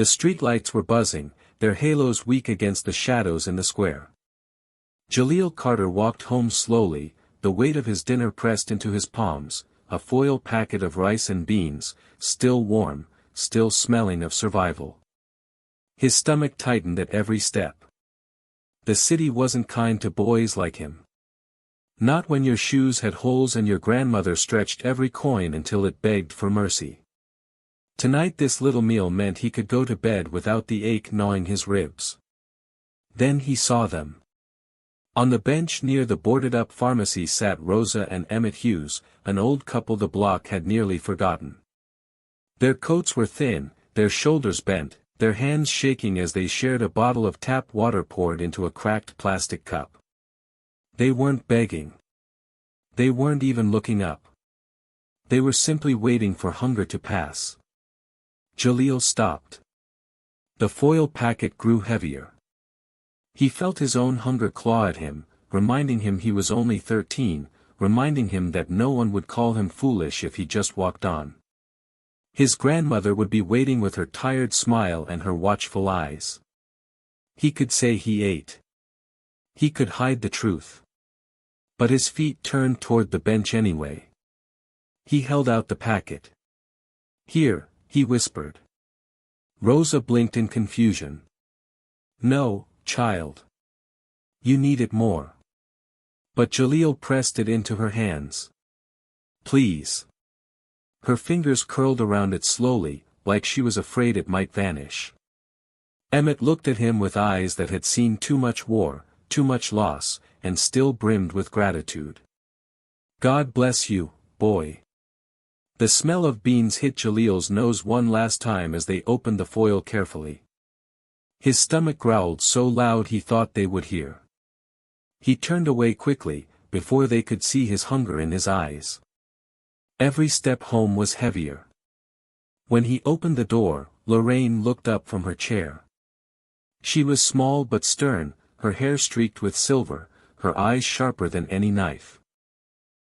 The streetlights were buzzing, their halos weak against the shadows in the square. Jaleel Carter walked home slowly, the weight of his dinner pressed into his palms, a foil packet of rice and beans, still warm, still smelling of survival. His stomach tightened at every step. The city wasn't kind to boys like him. Not when your shoes had holes and your grandmother stretched every coin until it begged for mercy. Tonight this little meal meant he could go to bed without the ache gnawing his ribs. Then he saw them. On the bench near the boarded-up pharmacy sat Rosa and Emmett Hughes, an old couple the block had nearly forgotten. Their coats were thin, their shoulders bent, their hands shaking as they shared a bottle of tap water poured into a cracked plastic cup. They weren't begging. They weren't even looking up. They were simply waiting for hunger to pass. Jaleel stopped. The foil packet grew heavier. He felt his own hunger claw at him, reminding him he was only 13, reminding him that no one would call him foolish if he just walked on. His grandmother would be waiting with her tired smile and her watchful eyes. He could say he ate. He could hide the truth. But his feet turned toward the bench anyway. He held out the packet. "Here," he whispered. Rosa blinked in confusion. "No, child. You need it more." But Jaleel pressed it into her hands. "Please." Her fingers curled around it slowly, like she was afraid it might vanish. Emmett looked at him with eyes that had seen too much war, too much loss, and still brimmed with gratitude. "God bless you, boy." The smell of beans hit Jaleel's nose one last time as they opened the foil carefully. His stomach growled so loud he thought they would hear. He turned away quickly, before they could see his hunger in his eyes. Every step home was heavier. When he opened the door, Lorraine looked up from her chair. She was small but stern, her hair streaked with silver, her eyes sharper than any knife.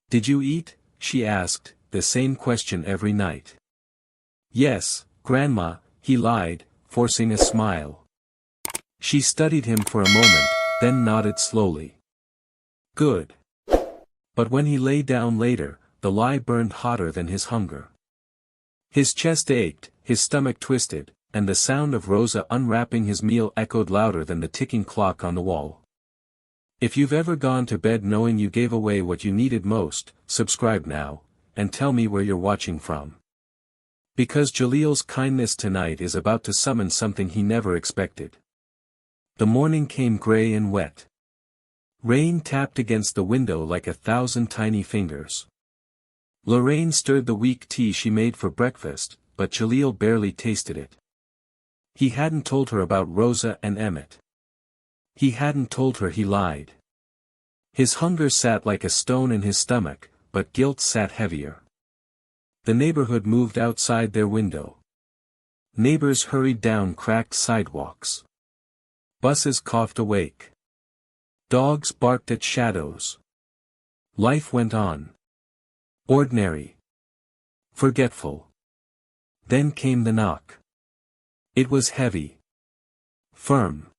"Did you eat?" she asked, the same question every night. "Yes, Grandma," he lied, forcing a smile. She studied him for a moment, then nodded slowly. "Good." But when he lay down later, the lie burned hotter than his hunger. His chest ached, his stomach twisted, and the sound of Rosa unwrapping his meal echoed louder than the ticking clock on the wall. If you've ever gone to bed knowing you gave away what you needed most, subscribe now, and tell me where you're watching from. Because Jaleel's kindness tonight is about to summon something he never expected. The morning came gray and wet. Rain tapped against the window like 1,000 tiny fingers. Lorraine stirred the weak tea she made for breakfast, but Jaleel barely tasted it. He hadn't told her about Rosa and Emmett. He hadn't told her he lied. His hunger sat like a stone in his stomach, but guilt sat heavier. The neighborhood moved outside their window. Neighbors hurried down cracked sidewalks. Buses coughed awake. Dogs barked at shadows. Life went on. Ordinary. Forgetful. Then came the knock. It was heavy. Firm.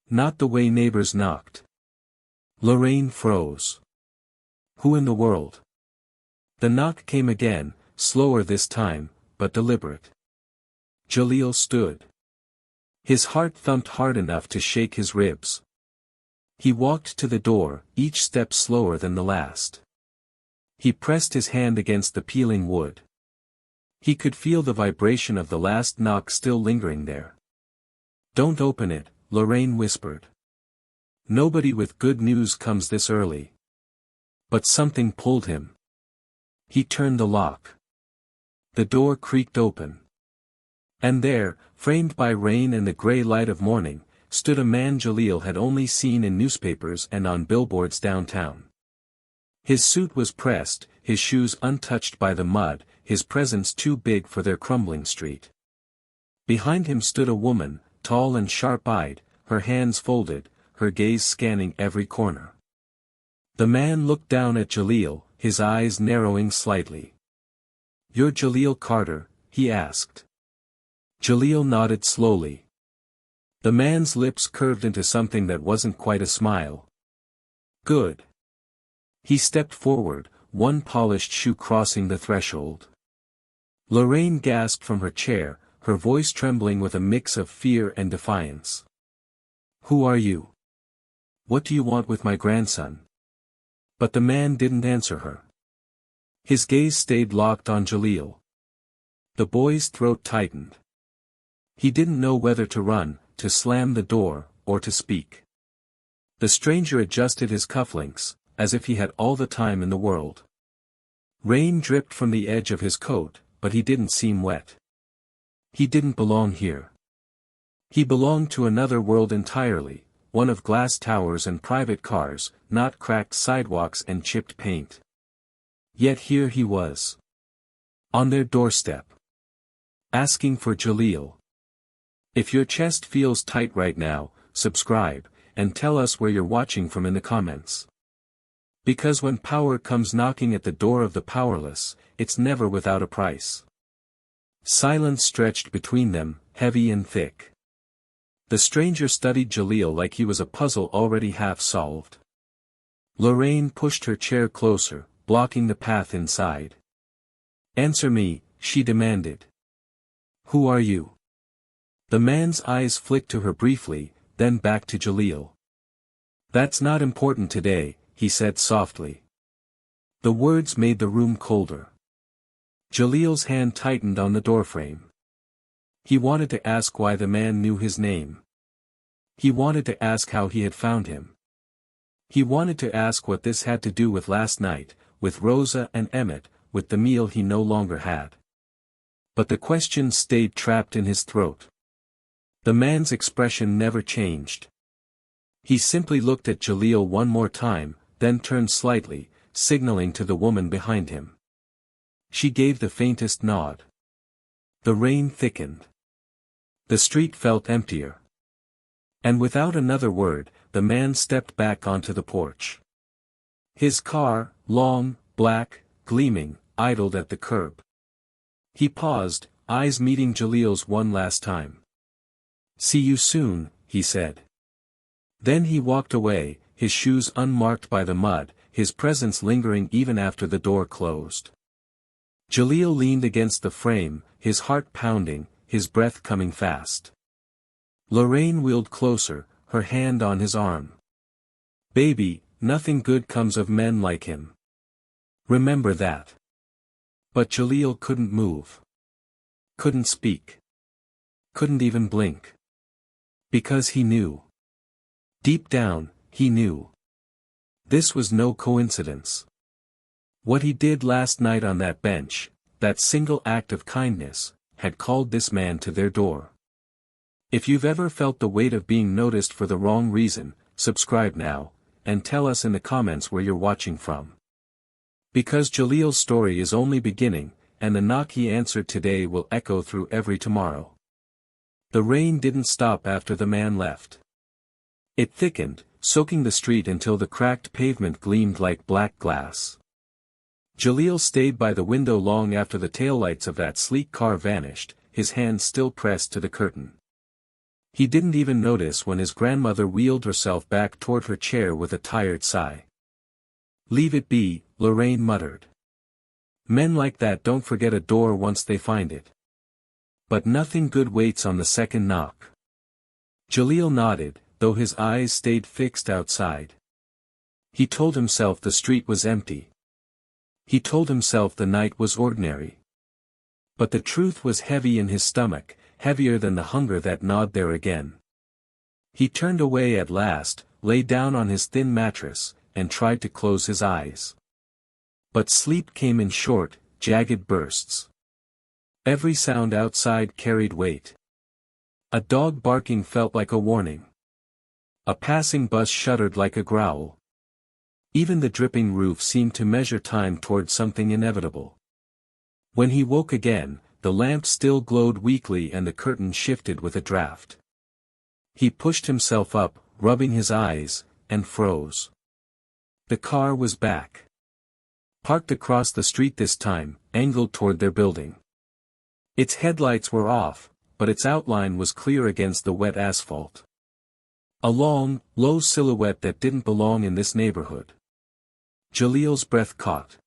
Not the way neighbors knocked. Lorraine froze. Who in the world? The knock came again, slower this time, but deliberate. Jaleel stood. His heart thumped hard enough to shake his ribs. He walked to the door, each step slower than the last. He pressed his hand against the peeling wood. He could feel the vibration of the last knock still lingering there. "Don't open it," Lorraine whispered. "Nobody with good news comes this early." But something pulled him. He turned the lock. The door creaked open. And there, framed by rain and the gray light of morning, stood a man Jaleel had only seen in newspapers and on billboards downtown. His suit was pressed, his shoes untouched by the mud, his presence too big for their crumbling street. Behind him stood a woman, tall and sharp-eyed, her hands folded, her gaze scanning every corner. The man looked down at Jaleel, his eyes narrowing slightly. "You're Jaleel Carter?" he asked. Jaleel nodded slowly. The man's lips curved into something that wasn't quite a smile. Good. He stepped forward, one polished shoe crossing the threshold. Lorraine gasped from her chair, her voice trembling with a mix of fear and defiance. Who are you? What do you want with my grandson? But the man didn't answer her. His gaze stayed locked on Jaleel. The boy's throat tightened. He didn't know whether to run, to slam the door, or to speak. The stranger adjusted his cufflinks, as if he had all the time in the world. Rain dripped from the edge of his coat, but he didn't seem wet. He didn't belong here. He belonged to another world entirely, one of glass towers and private cars, not cracked sidewalks and chipped paint. Yet here he was. On their doorstep. Asking for Jaleel. If your chest feels tight right now, subscribe, and tell us where you're watching from in the comments. Because when power comes knocking at the door of the powerless, it's never without a price. Silence stretched between them, heavy and thick. The stranger studied Jaleel like he was a puzzle already half solved. Lorraine pushed her chair closer, blocking the path inside. Answer me, she demanded. Who are you? The man's eyes flicked to her briefly, then back to Jaleel. That's not important today, he said softly. The words made the room colder. Jaleel's hand tightened on the doorframe. He wanted to ask why the man knew his name. He wanted to ask how he had found him. He wanted to ask what this had to do with last night, with Rosa and Emmett, with the meal he no longer had. But the question stayed trapped in his throat. The man's expression never changed. He simply looked at Jaleel one more time, then turned slightly, signaling to the woman behind him. She gave the faintest nod. The rain thickened. The street felt emptier. And without another word, the man stepped back onto the porch. His car, long, black, gleaming, idled at the curb. He paused, eyes meeting Jaleel's one last time. See you soon, he said. Then he walked away, his shoes unmarked by the mud, his presence lingering even after the door closed. Jaleel leaned against the frame, his heart pounding, his breath coming fast. Lorraine wheeled closer, her hand on his arm. Baby, nothing good comes of men like him. Remember that. But Jaleel couldn't move. Couldn't speak. Couldn't even blink. Because he knew. Deep down, he knew. This was no coincidence. What he did last night on that bench, that single act of kindness, had called this man to their door. If you've ever felt the weight of being noticed for the wrong reason, subscribe now, and tell us in the comments where you're watching from. Because Jaleel's story is only beginning, and the knock he answered today will echo through every tomorrow. The rain didn't stop after the man left. It thickened, soaking the street until the cracked pavement gleamed like black glass. Jaleel stayed by the window long after the taillights of that sleek car vanished, his hand still pressed to the curtain. He didn't even notice when his grandmother wheeled herself back toward her chair with a tired sigh. Leave it be, Lorraine muttered. Men like that don't forget a door once they find it. But nothing good waits on the second knock. Jaleel nodded, though his eyes stayed fixed outside. He told himself the street was empty. He told himself the night was ordinary. But the truth was heavy in his stomach, heavier than the hunger that gnawed there again. He turned away at last, lay down on his thin mattress, and tried to close his eyes. But sleep came in short, jagged bursts. Every sound outside carried weight. A dog barking felt like a warning. A passing bus shuddered like a growl. Even the dripping roof seemed to measure time toward something inevitable. When he woke again, the lamp still glowed weakly and the curtain shifted with a draft. He pushed himself up, rubbing his eyes, and froze. The car was back. Parked across the street this time, angled toward their building. Its headlights were off, but its outline was clear against the wet asphalt. A long, low silhouette that didn't belong in this neighborhood. Jaleel's breath caught.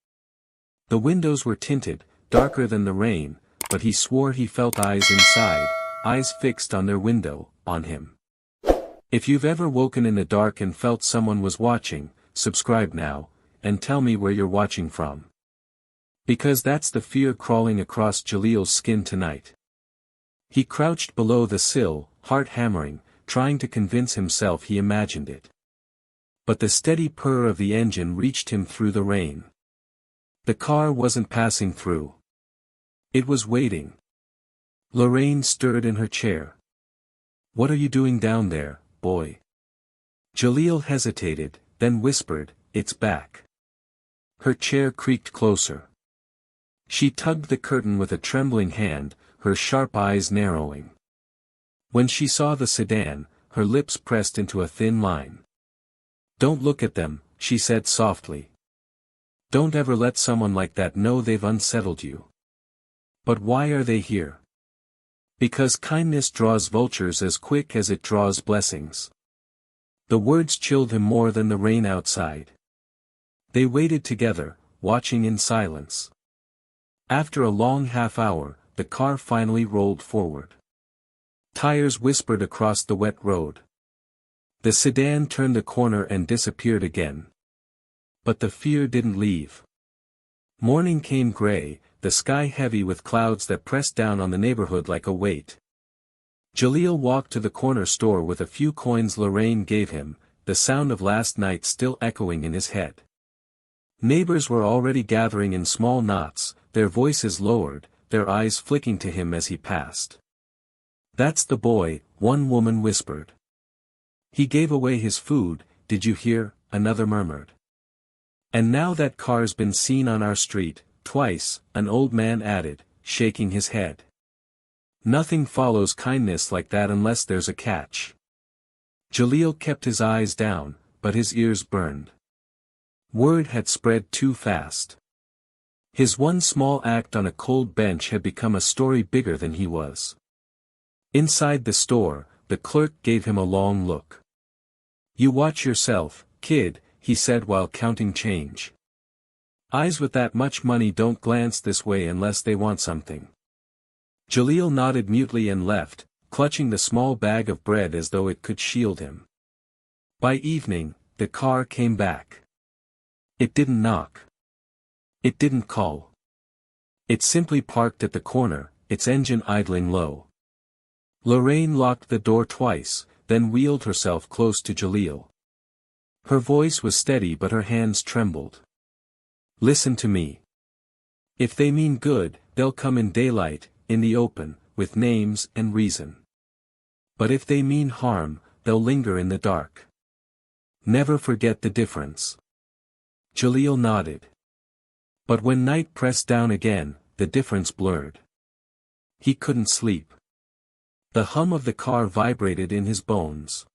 The windows were tinted, darker than the rain, but he swore he felt eyes inside, eyes fixed on their window, on him. If you've ever woken in the dark and felt someone was watching, subscribe now, and tell me where you're watching from. Because that's the fear crawling across Jaleel's skin tonight. He crouched below the sill, heart hammering, trying to convince himself he imagined it. But the steady purr of the engine reached him through the rain. The car wasn't passing through. It was waiting. Lorraine stirred in her chair. "What are you doing down there, boy?" Jaleel hesitated, then whispered, "It's back." Her chair creaked closer. She tugged the curtain with a trembling hand, her sharp eyes narrowing. When she saw the sedan, her lips pressed into a thin line. "Don't look at them," she said softly. "Don't ever let someone like that know they've unsettled you." "But why are they here?" "Because kindness draws vultures as quick as it draws blessings." The words chilled him more than the rain outside. They waited together, watching in silence. After a long half-hour, the car finally rolled forward. Tires whispered across the wet road. The sedan turned the corner and disappeared again. But the fear didn't leave. Morning came gray, the sky heavy with clouds that pressed down on the neighborhood like a weight. Jaleel walked to the corner store with a few coins Lorraine gave him, the sound of last night still echoing in his head. Neighbors were already gathering in small knots, their voices lowered, their eyes flicking to him as he passed. "That's the boy," one woman whispered. "He gave away his food, did you hear?" another murmured. "And now that car's been seen on our street, twice," an old man added, shaking his head. "Nothing follows kindness like that unless there's a catch." Jaleel kept his eyes down, but his ears burned. Word had spread too fast. His one small act on a cold bench had become a story bigger than he was. Inside the store, the clerk gave him a long look. "You watch yourself, kid," he said while counting change. "Eyes with that much money don't glance this way unless they want something." Jaleel nodded mutely and left, clutching the small bag of bread as though it could shield him. By evening, the car came back. It didn't knock. It didn't call. It simply parked at the corner, its engine idling low. Lorraine locked the door twice, then wheeled herself close to Jaleel. Her voice was steady but her hands trembled. "Listen to me. If they mean good, they'll come in daylight, in the open, with names and reason. But if they mean harm, they'll linger in the dark. Never forget the difference." Jaleel nodded. But when night pressed down again, the difference blurred. He couldn't sleep. The hum of the car vibrated in his bones.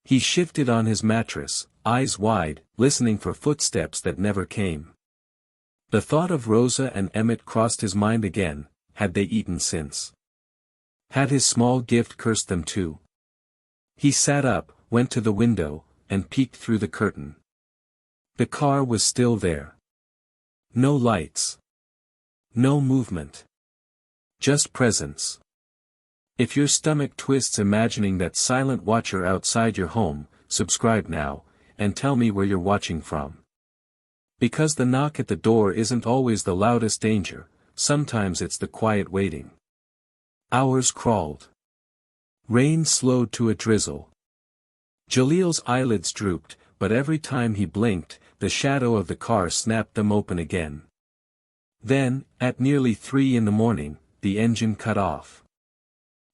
He shifted on his mattress, eyes wide, listening for footsteps that never came. The thought of Rosa and Emmett crossed his mind again. Had they eaten since? Had his small gift cursed them too? He sat up, went to the window, and peeked through the curtain. The car was still there. No lights. No movement. Just presence. If your stomach twists imagining that silent watcher outside your home, subscribe now, and tell me where you're watching from. Because the knock at the door isn't always the loudest danger, sometimes it's the quiet waiting. Hours crawled. Rain slowed to a drizzle. Jaleel's eyelids drooped, but every time he blinked, the shadow of the car snapped them open again. Then, at nearly 3 in the morning, the engine cut off.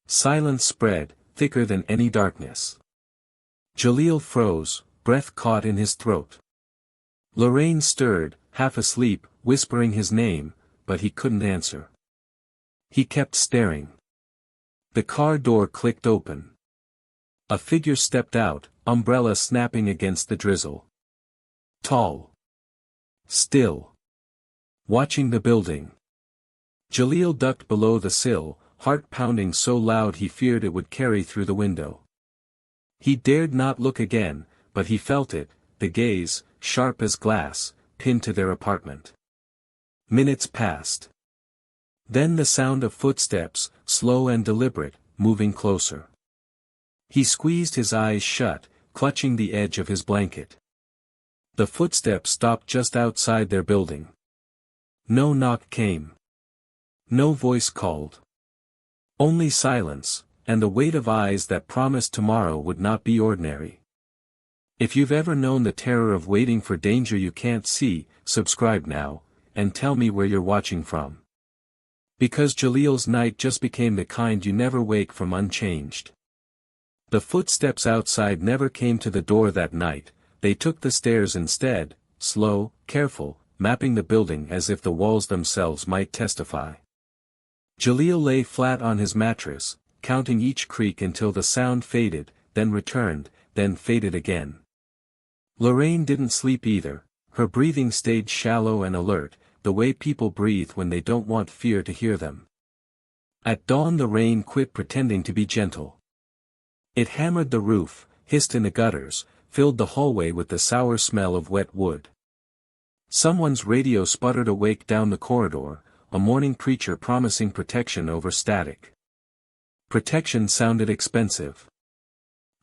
Silence spread, thicker than any darkness. Jaleel froze, breath caught in his throat. Lorraine stirred, half asleep, whispering his name, but he couldn't answer. He kept staring. The car door clicked open. A figure stepped out, umbrella snapping against the drizzle. Tall. Still. Watching the building. Jaleel ducked below the sill, heart pounding so loud he feared it would carry through the window. He dared not look again, but he felt it, the gaze, sharp as glass, pinned to their apartment. Minutes passed. Then the sound of footsteps, slow and deliberate, moving closer. He squeezed his eyes shut, clutching the edge of his blanket. The footsteps stopped just outside their building. No knock came. No voice called. Only silence, and the weight of eyes that promised tomorrow would not be ordinary. If you've ever known the terror of waiting for danger you can't see, subscribe now, and tell me where you're watching from. Because Jalil's night just became the kind you never wake from unchanged. The footsteps outside never came to the door that night, they took the stairs instead, slow, careful, mapping the building as if the walls themselves might testify. Jalil lay flat on his mattress, counting each creak until the sound faded, then returned, then faded again. Lorraine didn't sleep either, her breathing stayed shallow and alert, the way people breathe when they don't want fear to hear them. At dawn the rain quit pretending to be gentle. It hammered the roof, hissed in the gutters, filled the hallway with the sour smell of wet wood. Someone's radio sputtered awake down the corridor, a morning preacher promising protection over static. Protection sounded expensive.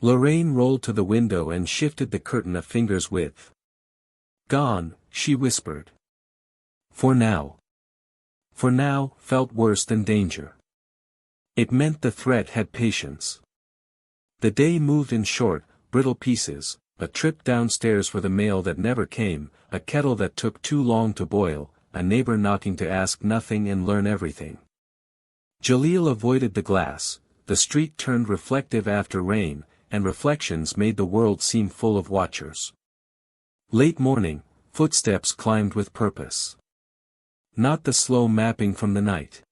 Lorraine rolled to the window and shifted the curtain a finger's width. "Gone," she whispered. For now. For now felt worse than danger. It meant the threat had patience. The day moved in short, brittle pieces, a trip downstairs for the mail that never came, a kettle that took too long to boil, a neighbor knocking to ask nothing and learn everything. Jalil avoided the glass, the street turned reflective after rain, and reflections made the world seem full of watchers. Late morning, footsteps climbed with purpose. Not the slow mapping from the night.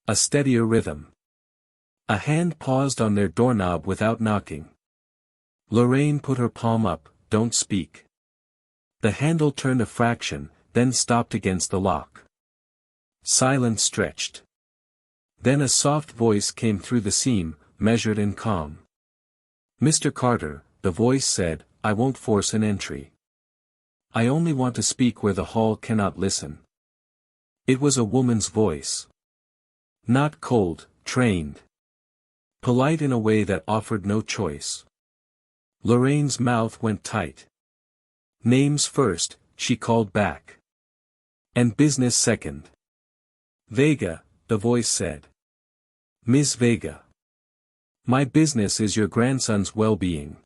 A steadier rhythm. A hand paused on their doorknob without knocking. Lorraine put her palm up, "Don't speak." The handle turned a fraction, then stopped against the lock. Silence stretched. Then a soft voice came through the seam, measured and calm. "Mr. Carter," the voice said, "I won't force an entry. I only want to speak where the hall cannot listen." It was a woman's voice. Not cold, trained. Polite in a way that offered no choice. Lorraine's mouth went tight. "Names first," she called back. "And business second." "Vega," the voice said. "Miss Vega. My business is your grandson's well-being."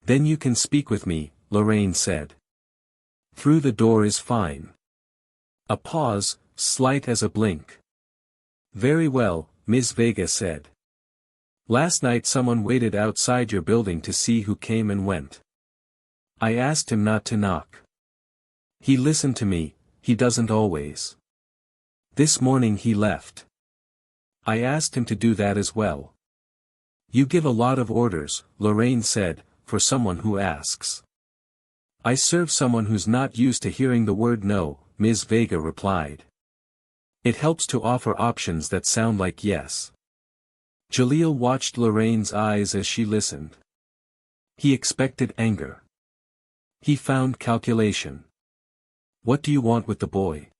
"Then you can speak with me," Lorraine said. "Through the door is fine." A pause, slight as a blink. "Very well," Miss Vega said. "Last night someone waited outside your building to see who came and went. I asked him not to knock. He listened to me, he doesn't always. This morning he left. I asked him to do that as well." "You give a lot of orders," Lorraine said, "for someone who asks." "I serve someone who's not used to hearing the word no," Ms. Vega replied. "It helps to offer options that sound like yes." Jalil watched Lorraine's eyes as she listened. He expected anger. He found calculation. "What do you want with the boy?"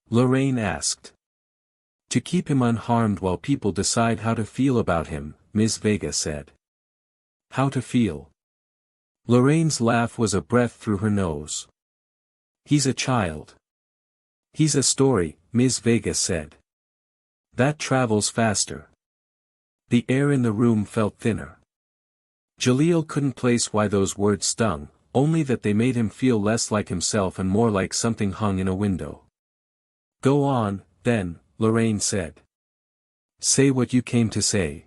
Lorraine asked. "To keep him unharmed while people decide how to feel about him," Ms. Vega said. "How to feel?" Lorraine's laugh was a breath through her nose. "He's a child. He's a story," Ms. Vega said. "That travels faster." The air in the room felt thinner. Jalil couldn't place why those words stung, only that they made him feel less like himself and more like something hung in a window. "Go on, then," Lorraine said. "Say what you came to say."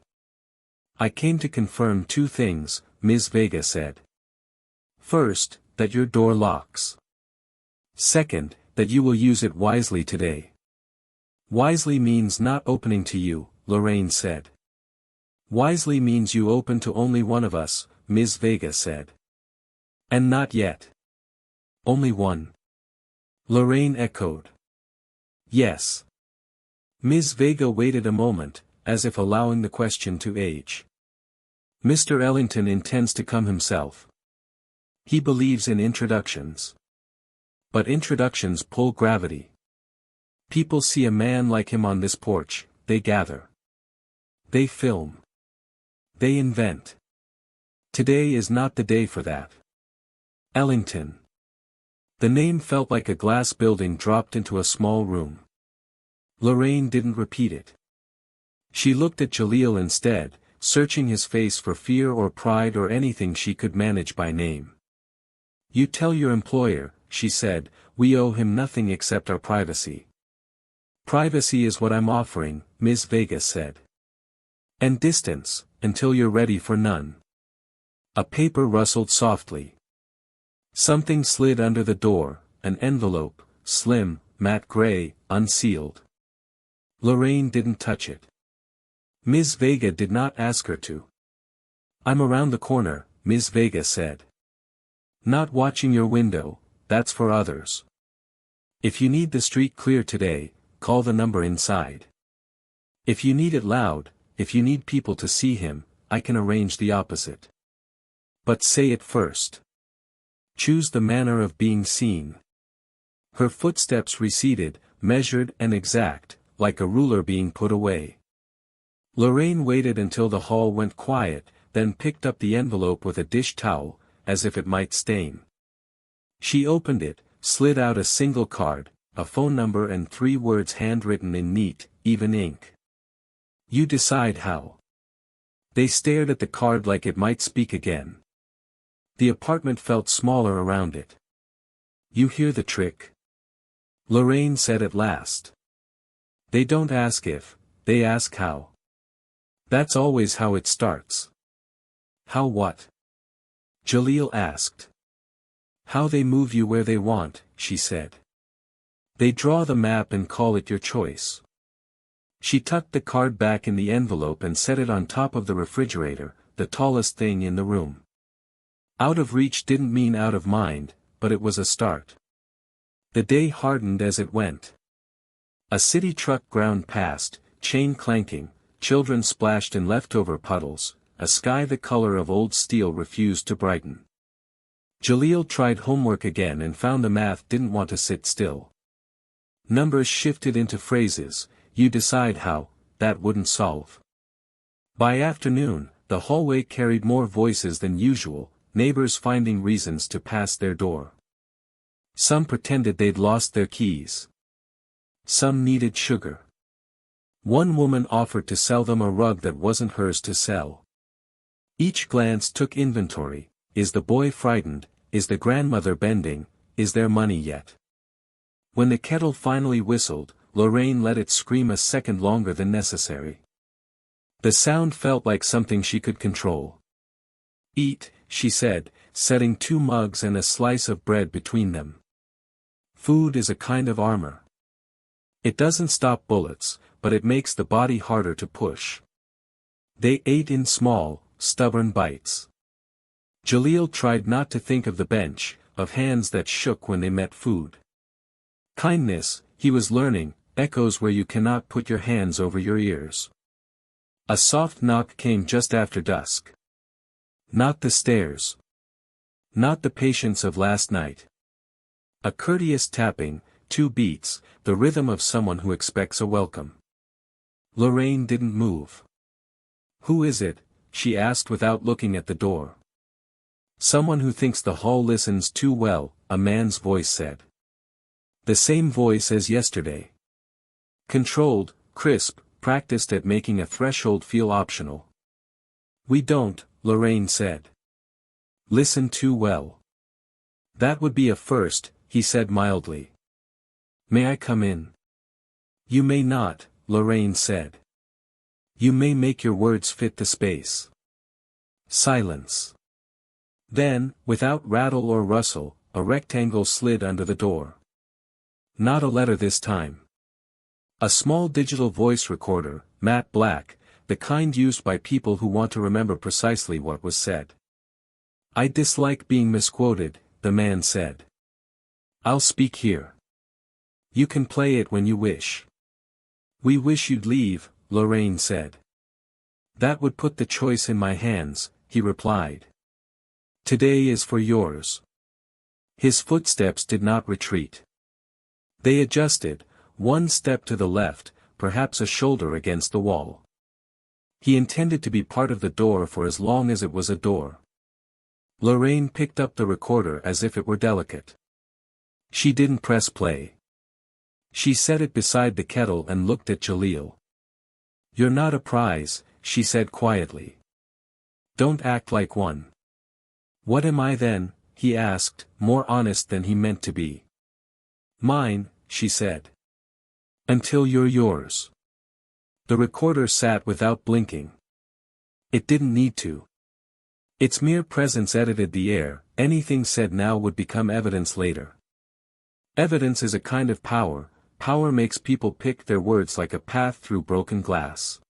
"I came to confirm two things," Ms. Vega said. "First, that your door locks. Second, that you will use it wisely today." "Wisely means not opening to you," Lorraine said. "Wisely means you open to only one of us," Ms. Vega said. "And not yet." "Only one?" Lorraine echoed. "Yes. Ms. Vega waited a moment, as if allowing the question to age. Mr. Ellington intends to come himself. He believes in introductions. But introductions pull gravity. People see a man like him on this porch, they gather. They film. They invent. Today is not the day for that. Ellington. The name felt like a glass building dropped into a small room. Lorraine didn't repeat it. She looked at Jalil instead, searching his face for fear or pride or anything she could manage by name. You tell your employer, she said, we owe him nothing except our privacy. Privacy is what I'm offering, Ms. Vega said. And distance, until you're ready for none. A paper rustled softly. Something slid under the door, an envelope, slim, matte gray, unsealed. Lorraine didn't touch it. Ms. Vega did not ask her to. I'm around the corner, Ms. Vega said. Not watching your window, that's for others. If you need the street clear today, call the number inside. If you need it loud, if you need people to see him, I can arrange the opposite. But say it first. Choose the manner of being seen. Her footsteps receded, measured and exact, like a ruler being put away. Lorraine waited until the hall went quiet, then picked up the envelope with a dish towel, as if it might stain. She opened it, slid out a single card, a phone number and 3 words handwritten in neat, even ink. You decide how. They stared at the card like it might speak again. The apartment felt smaller around it. You hear the trick? Lorraine said at last. They don't ask if, they ask how. That's always how it starts. How what? Jalil asked. How they move you where they want, she said. They draw the map and call it your choice. She tucked the card back in the envelope and set it on top of the refrigerator, the tallest thing in the room. Out of reach didn't mean out of mind, but it was a start. The day hardened as it went. A city truck ground past, chain clanking, children splashed in leftover puddles, a sky the color of old steel refused to brighten. Jalil tried homework again and found the math didn't want to sit still. Numbers shifted into phrases, you decide how, that wouldn't solve. By afternoon, the hallway carried more voices than usual, neighbors finding reasons to pass their door. Some pretended they'd lost their keys. Some needed sugar. One woman offered to sell them a rug that wasn't hers to sell. Each glance took inventory. Is the boy frightened? Is the grandmother bending? Is there money yet? When the kettle finally whistled, Lorraine let it scream a second longer than necessary. The sound felt like something she could control. Eat, she said, setting 2 mugs and a slice of bread between them. Food is a kind of armor. It doesn't stop bullets, but it makes the body harder to push. They ate in small, stubborn bites. Jalil tried not to think of the bench, of hands that shook when they met food. Kindness, he was learning, echoes where you cannot put your hands over your ears. A soft knock came just after dusk. Not the stairs. Not the patience of last night. A courteous tapping, 2 beats, the rhythm of someone who expects a welcome. Lorraine didn't move. Who is it? She asked without looking at the door. Someone who thinks the hall listens too well, a man's voice said. The same voice as yesterday. Controlled, crisp, practiced at making a threshold feel optional. We don't, Lorraine said. Listen too well. That would be a first, he said mildly. May I come in? You may not, Lorraine said. You may make your words fit the space. Silence. Then, without rattle or rustle, a rectangle slid under the door. Not a letter this time. A small digital voice recorder, matte black, the kind used by people who want to remember precisely what was said. I dislike being misquoted, the man said. I'll speak here. You can play it when you wish. "We wish you'd leave," Lorraine said. "That would put the choice in my hands," he replied. "Today is for yours." His footsteps did not retreat. They adjusted, one step to the left, perhaps a shoulder against the wall. He intended to be part of the door for as long as it was a door. Lorraine picked up the recorder as if it were delicate. She didn't press play. She set it beside the kettle and looked at Jalil. "You're not a prize," she said quietly. "Don't act like one." "What am I then?" he asked, more honest than he meant to be. "Mine," she said. "Until you're yours." The recorder sat without blinking. It didn't need to. Its mere presence edited the air, anything said now would become evidence later. Evidence is a kind of power, power makes people pick their words like a path through broken glass.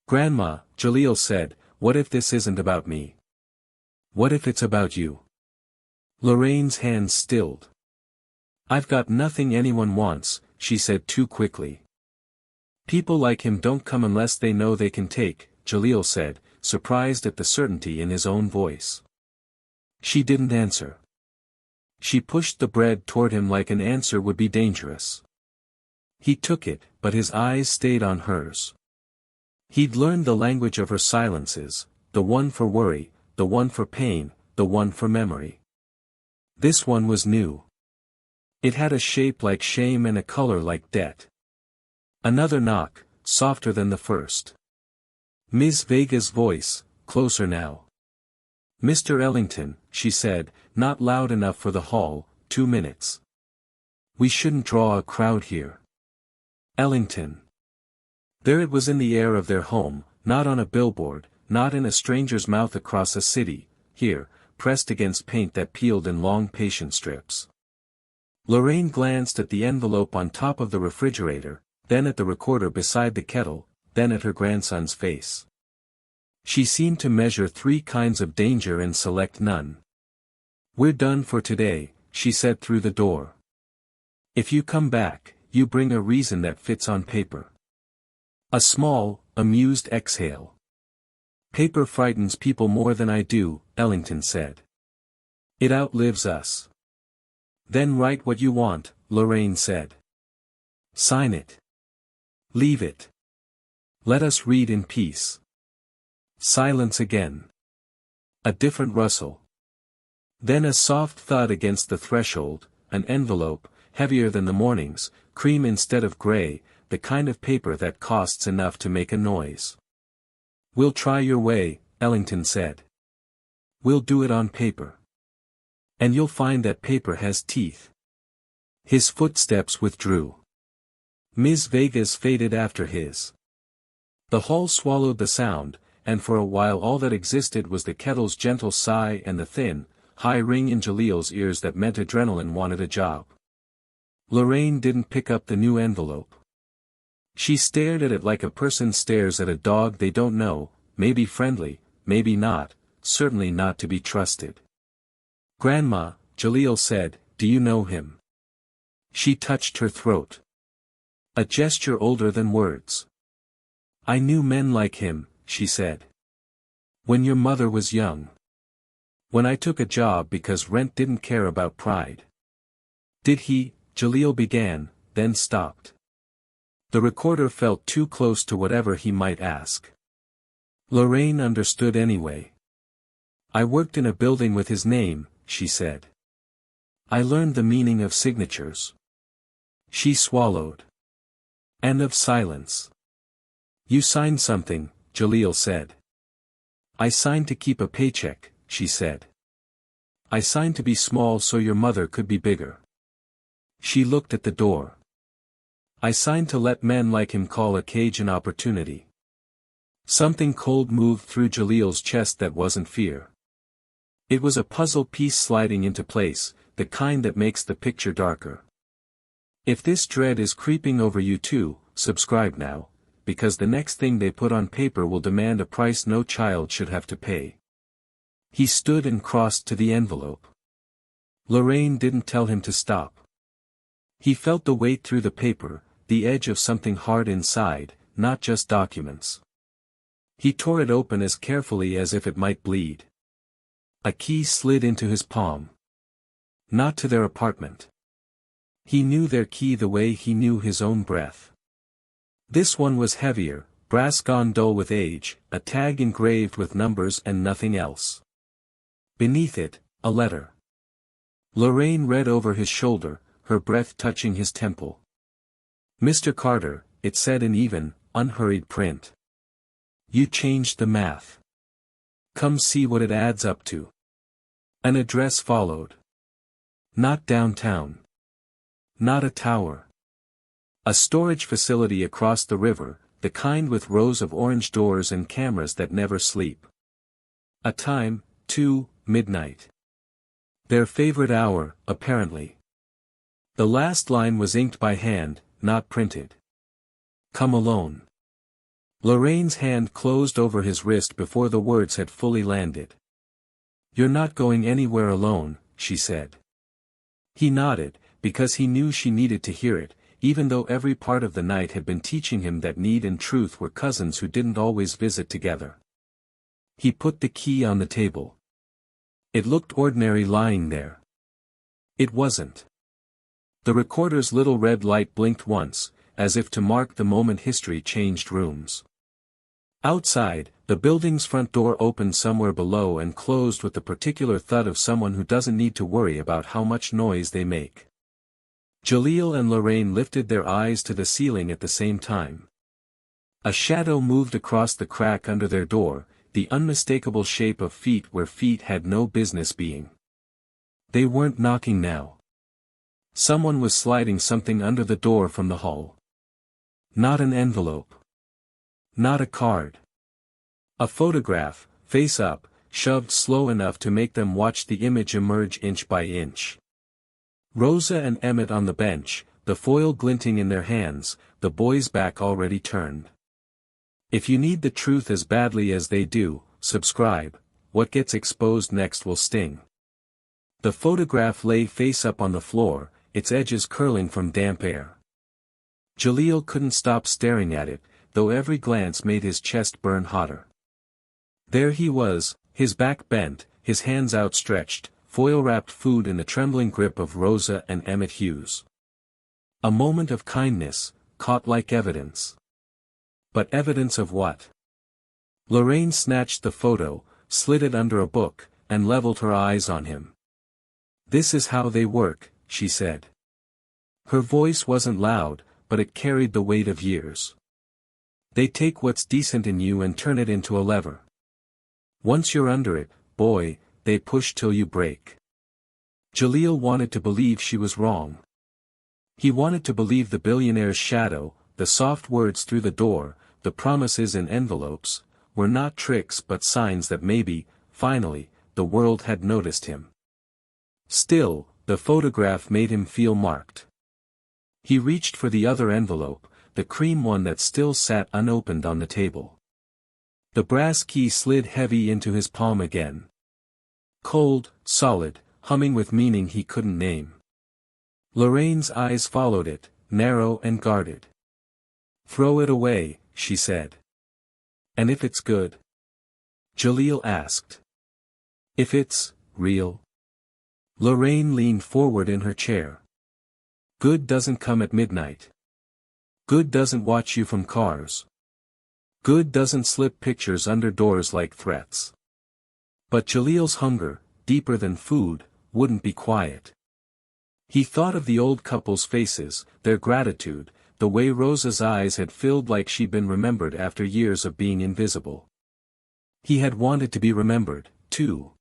"Grandma," Jalil said, "what if this isn't about me? What if it's about you?" Lorraine's hands stilled. "I've got nothing anyone wants," she said too quickly. "People like him don't come unless they know they can take," Jalil said, surprised at the certainty in his own voice. She didn't answer. She pushed the bread toward him like an answer would be dangerous. He took it, but his eyes stayed on hers. He'd learned the language of her silences, the one for worry, the one for pain, the one for memory. This one was new. It had a shape like shame and a color like debt. Another knock, softer than the first. Ms. Vega's voice, closer now. "Mr. Ellington," she said, not loud enough for the hall, 2 minutes. "We shouldn't draw a crowd here." Ellington. There it was in the air of their home, not on a billboard, not in a stranger's mouth across a city, here, pressed against paint that peeled in long patient strips. Lorraine glanced at the envelope on top of the refrigerator, then at the recorder beside the kettle, then at her grandson's face. She seemed to measure 3 kinds of danger and select none. "We're done for today," she said through the door. "If you come back, you bring a reason that fits on paper." A small, amused exhale. "Paper frightens people more than I do," Ellington said. "It outlives us." "Then write what you want," Lorraine said. "Sign it. Leave it. Let us read in peace." Silence again. A different rustle. Then a soft thud against the threshold, an envelope, heavier than the morning's, cream instead of gray, the kind of paper that costs enough to make a noise. "We'll try your way," Ellington said. "We'll do it on paper. And you'll find that paper has teeth." His footsteps withdrew. Ms. Vega's faded after his. The hall swallowed the sound, and for a while all that existed was the kettle's gentle sigh and the thin, high ring in Jalil's ears that meant adrenaline wanted a job. Lorraine didn't pick up the new envelope. She stared at it like a person stares at a dog they don't know, maybe friendly, maybe not, certainly not to be trusted. "Grandma," Jalil said, "do you know him?" She touched her throat. A gesture older than words. "I knew men like him," she said. "When your mother was young. When I took a job because rent didn't care about pride." "Did he?" Jalil began, then stopped. The recorder felt too close to whatever he might ask. Lorraine understood anyway. "I worked in a building with his name," she said. "I learned the meaning of signatures." She swallowed. End of silence. "You signed something," Jalil said. "I signed to keep a paycheck," she said. "I signed to be small so your mother could be bigger." She looked at the door. "I signed to let men like him call a cage an opportunity." Something cold moved through Jalil's chest that wasn't fear. It was a puzzle piece sliding into place, the kind that makes the picture darker. If this dread is creeping over you too, subscribe now, because the next thing they put on paper will demand a price no child should have to pay. He stood and crossed to the envelope. Lorraine didn't tell him to stop. He felt the weight through the paper, the edge of something hard inside, not just documents. He tore it open as carefully as if it might bleed. A key slid into his palm. Not to their apartment. He knew their key the way he knew his own breath. This one was heavier, brass gone dull with age, a tag engraved with numbers and nothing else. Beneath it, a letter. Lorraine read over his shoulder, her breath touching his temple. "Mr. Carter," it said in even, unhurried print. "You changed the math. Come see what it adds up to." An address followed. Not downtown. Not a tower. A storage facility across the river, the kind with rows of orange doors and cameras that never sleep. A time, 2, midnight. Their favorite hour, apparently. The last line was inked by hand, not printed. "Come alone." Lorraine's hand closed over his wrist before the words had fully landed. "You're not going anywhere alone," she said. He nodded, because he knew she needed to hear it, even though every part of the night had been teaching him that need and truth were cousins who didn't always visit together. He put the key on the table. It looked ordinary lying there. It wasn't. The recorder's little red light blinked once, as if to mark the moment history changed rooms. Outside, the building's front door opened somewhere below and closed with the particular thud of someone who doesn't need to worry about how much noise they make. Jaleel and Lorraine lifted their eyes to the ceiling at the same time. A shadow moved across the crack under their door, the unmistakable shape of feet where feet had no business being. They weren't knocking now. Someone was sliding something under the door from the hall. Not an envelope. Not a card. A photograph, face up, shoved slow enough to make them watch the image emerge inch by inch. Rosa and Emmett on the bench, the foil glinting in their hands, the boy's back already turned. If you need the truth as badly as they do, subscribe. What gets exposed next will sting. The photograph lay face up on the floor, its edges curling from damp air. Jaleel couldn't stop staring at it, though every glance made his chest burn hotter. There he was, his back bent, his hands outstretched, foil-wrapped food in the trembling grip of Rosa and Emmett Hughes. A moment of kindness, caught like evidence. But evidence of what? Lorraine snatched the photo, slid it under a book, and leveled her eyes on him. "This is how they work," she said. Her voice wasn't loud, but it carried the weight of years. "They take what's decent in you and turn it into a lever. Once you're under it, boy, they push till you break." Jaleel wanted to believe she was wrong. He wanted to believe the billionaire's shadow, the soft words through the door, the promises in envelopes, were not tricks but signs that maybe, finally, the world had noticed him. Still, the photograph made him feel marked. He reached for the other envelope, the cream one that still sat unopened on the table. The brass key slid heavy into his palm again. Cold, solid, humming with meaning he couldn't name. Lorraine's eyes followed it, narrow and guarded. "Throw it away," she said. "And if it's good?" Jaleel asked. "If it's real?" Lorraine leaned forward in her chair. "Good doesn't come at midnight. Good doesn't watch you from cars. Good doesn't slip pictures under doors like threats." But Jaleel's hunger, deeper than food, wouldn't be quiet. He thought of the old couple's faces, their gratitude, the way Rosa's eyes had filled like she'd been remembered after years of being invisible. He had wanted to be remembered, too.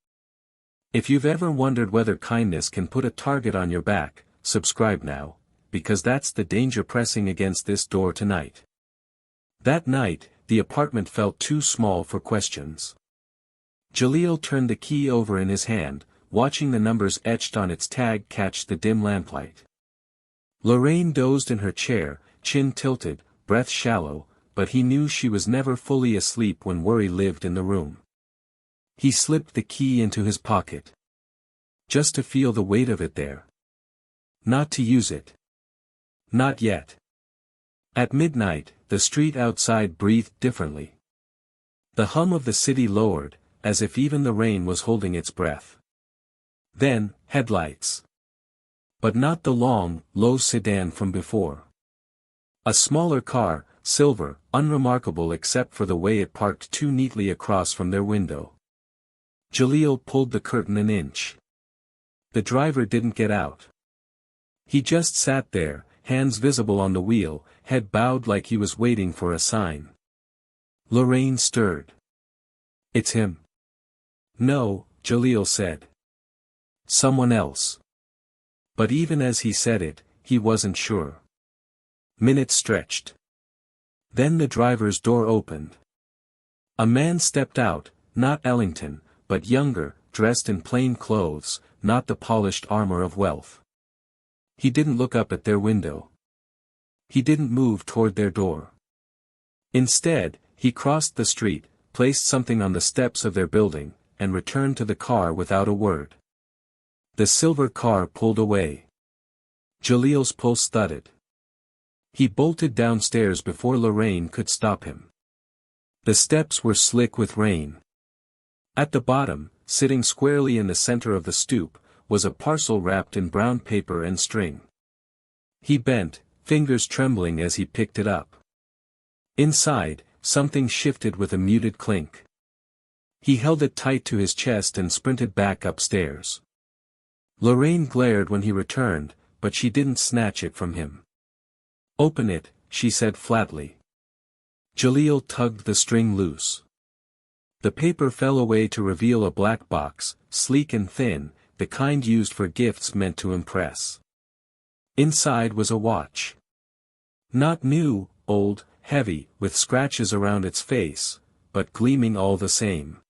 If you've ever wondered whether kindness can put a target on your back, subscribe now, because that's the danger pressing against this door tonight. That night, the apartment felt too small for questions. Jaleel turned the key over in his hand, watching the numbers etched on its tag catch the dim lamplight. Lorraine dozed in her chair, chin tilted, breath shallow, but he knew she was never fully asleep when worry lived in the room. He slipped the key into his pocket. Just to feel the weight of it there. Not to use it. Not yet. At midnight, the street outside breathed differently. The hum of the city lowered, as if even the rain was holding its breath. Then, headlights. But not the long, low sedan from before. A smaller car, silver, unremarkable except for the way it parked too neatly across from their window. Jalil pulled the curtain an inch. The driver didn't get out. He just sat there, hands visible on the wheel, head bowed like he was waiting for a sign. Lorraine stirred. "It's him." "No," Jalil said. "Someone else." But even as he said it, he wasn't sure. Minutes stretched. Then the driver's door opened. A man stepped out, not Ellington, but younger, dressed in plain clothes, not the polished armor of wealth. He didn't look up at their window. He didn't move toward their door. Instead, he crossed the street, placed something on the steps of their building, and returned to the car without a word. The silver car pulled away. Jalil's pulse thudded. He bolted downstairs before Lorraine could stop him. The steps were slick with rain. At the bottom, sitting squarely in the center of the stoop, was a parcel wrapped in brown paper and string. He bent, fingers trembling as he picked it up. Inside, something shifted with a muted clink. He held it tight to his chest and sprinted back upstairs. Lorraine glared when he returned, but she didn't snatch it from him. "Open it," she said flatly. Jalil tugged the string loose. The paper fell away to reveal a black box, sleek and thin, the kind used for gifts meant to impress. Inside was a watch. Not new, old, heavy, with scratches around its face, but gleaming all the same.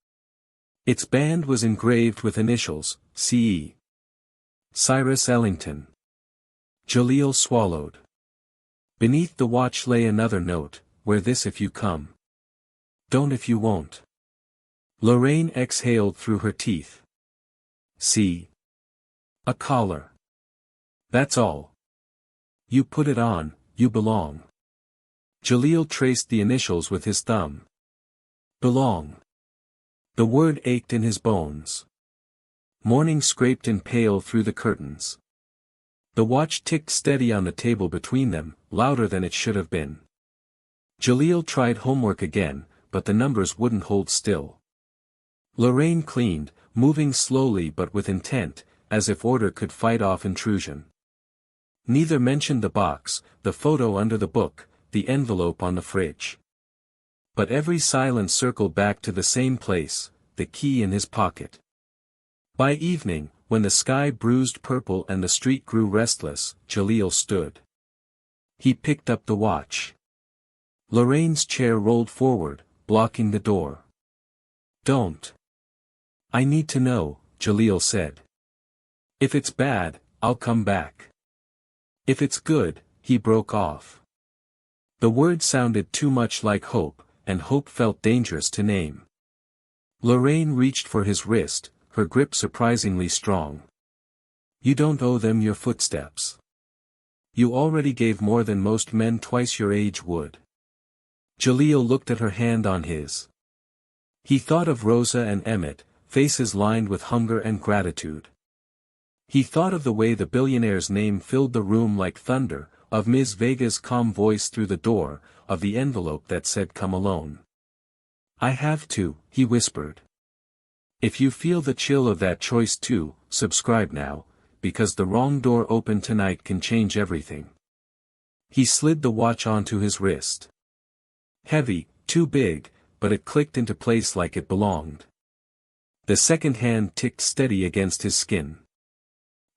Its band was engraved with initials, C.E. Cyrus Ellington. Jalil swallowed. Beneath the watch lay another note, "Wear this if you come. Don't if you won't." Lorraine exhaled through her teeth. "See? A collar. That's all. You put it on, you belong." Jalil traced the initials with his thumb. Belong. The word ached in his bones. Morning scraped in pale through the curtains. The watch ticked steady on the table between them, louder than it should have been. Jalil tried homework again, but the numbers wouldn't hold still. Lorraine cleaned, moving slowly but with intent, as if order could fight off intrusion. Neither mentioned the box, the photo under the book, the envelope on the fridge. But every silence circled back to the same place, the key in his pocket. By evening, when the sky bruised purple and the street grew restless, Jalil stood. He picked up the watch. Lorraine's chair rolled forward, blocking the door. "Don't. I need to know," Jalil said. "If it's bad, I'll come back. If it's good," he broke off. The word sounded too much like hope, and hope felt dangerous to name. Lorraine reached for his wrist, her grip surprisingly strong. "You don't owe them your footsteps. You already gave more than most men twice your age would." Jalil looked at her hand on his. He thought of Rosa and Emmett, faces lined with hunger and gratitude. He thought of the way the billionaire's name filled the room like thunder, of Ms. Vega's calm voice through the door, of the envelope that said "Come alone." "I have to," he whispered. If you feel the chill of that choice too, subscribe now, because the wrong door open tonight can change everything. He slid the watch onto his wrist. Heavy, too big, but it clicked into place like it belonged. The second hand ticked steady against his skin.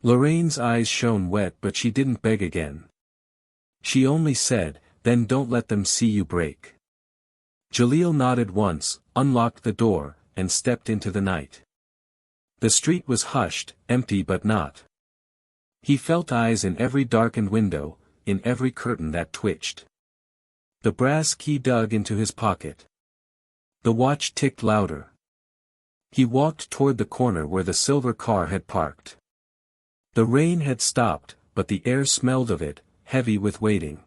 Lorraine's eyes shone wet, but she didn't beg again. She only said, "Then don't let them see you break." Jalil nodded once, unlocked the door, and stepped into the night. The street was hushed, empty but not. He felt eyes in every darkened window, in every curtain that twitched. The brass key dug into his pocket. The watch ticked louder. He walked toward the corner where the silver car had parked. The rain had stopped, but the air smelled of it, heavy with waiting.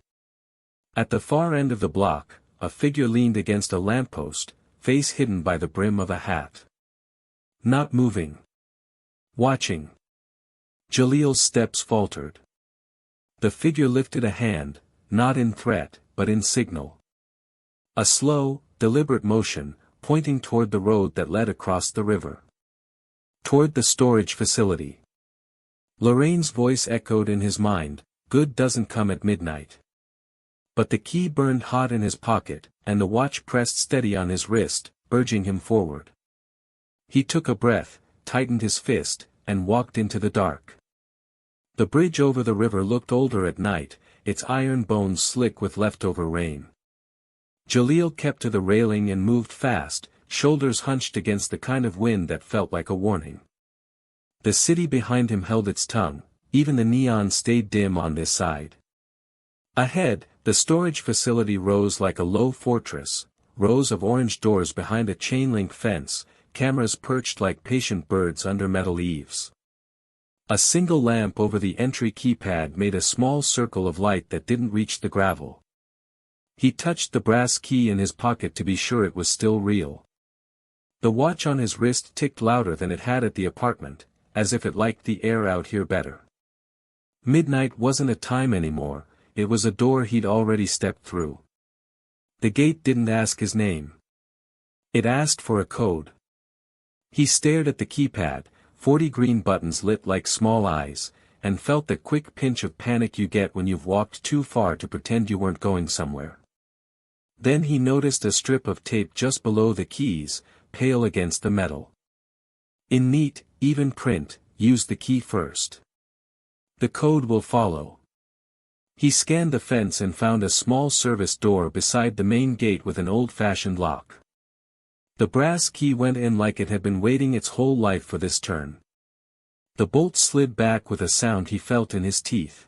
At the far end of the block, a figure leaned against a lamppost, face hidden by the brim of a hat. Not moving. Watching. Jaleel's steps faltered. The figure lifted a hand, not in threat, but in signal. A slow, deliberate motion, pointing toward the road that led across the river. Toward the storage facility. Lorraine's voice echoed in his mind, "Good doesn't come at midnight." But the key burned hot in his pocket, and the watch pressed steady on his wrist, urging him forward. He took a breath, tightened his fist, and walked into the dark. The bridge over the river looked older at night, its iron bones slick with leftover rain. Jaleel kept to the railing and moved fast, shoulders hunched against the kind of wind that felt like a warning. The city behind him held its tongue, even the neon stayed dim on this side. Ahead, the storage facility rose like a low fortress, rows of orange doors behind a chain-link fence, cameras perched like patient birds under metal eaves. A single lamp over the entry keypad made a small circle of light that didn't reach the gravel. He touched the brass key in his pocket to be sure it was still real. The watch on his wrist ticked louder than it had at the apartment, as if it liked the air out here better. Midnight wasn't a time anymore, it was a door he'd already stepped through. The gate didn't ask his name. It asked for a code. He stared at the keypad, 40 green buttons lit like small eyes, and felt the quick pinch of panic you get when you've walked too far to pretend you weren't going somewhere. Then he noticed a strip of tape just below the keys, pale against the metal. In neat, even print, "Use the key first. The code will follow." He scanned the fence and found a small service door beside the main gate with an old-fashioned lock. The brass key went in like it had been waiting its whole life for this turn. The bolt slid back with a sound he felt in his teeth.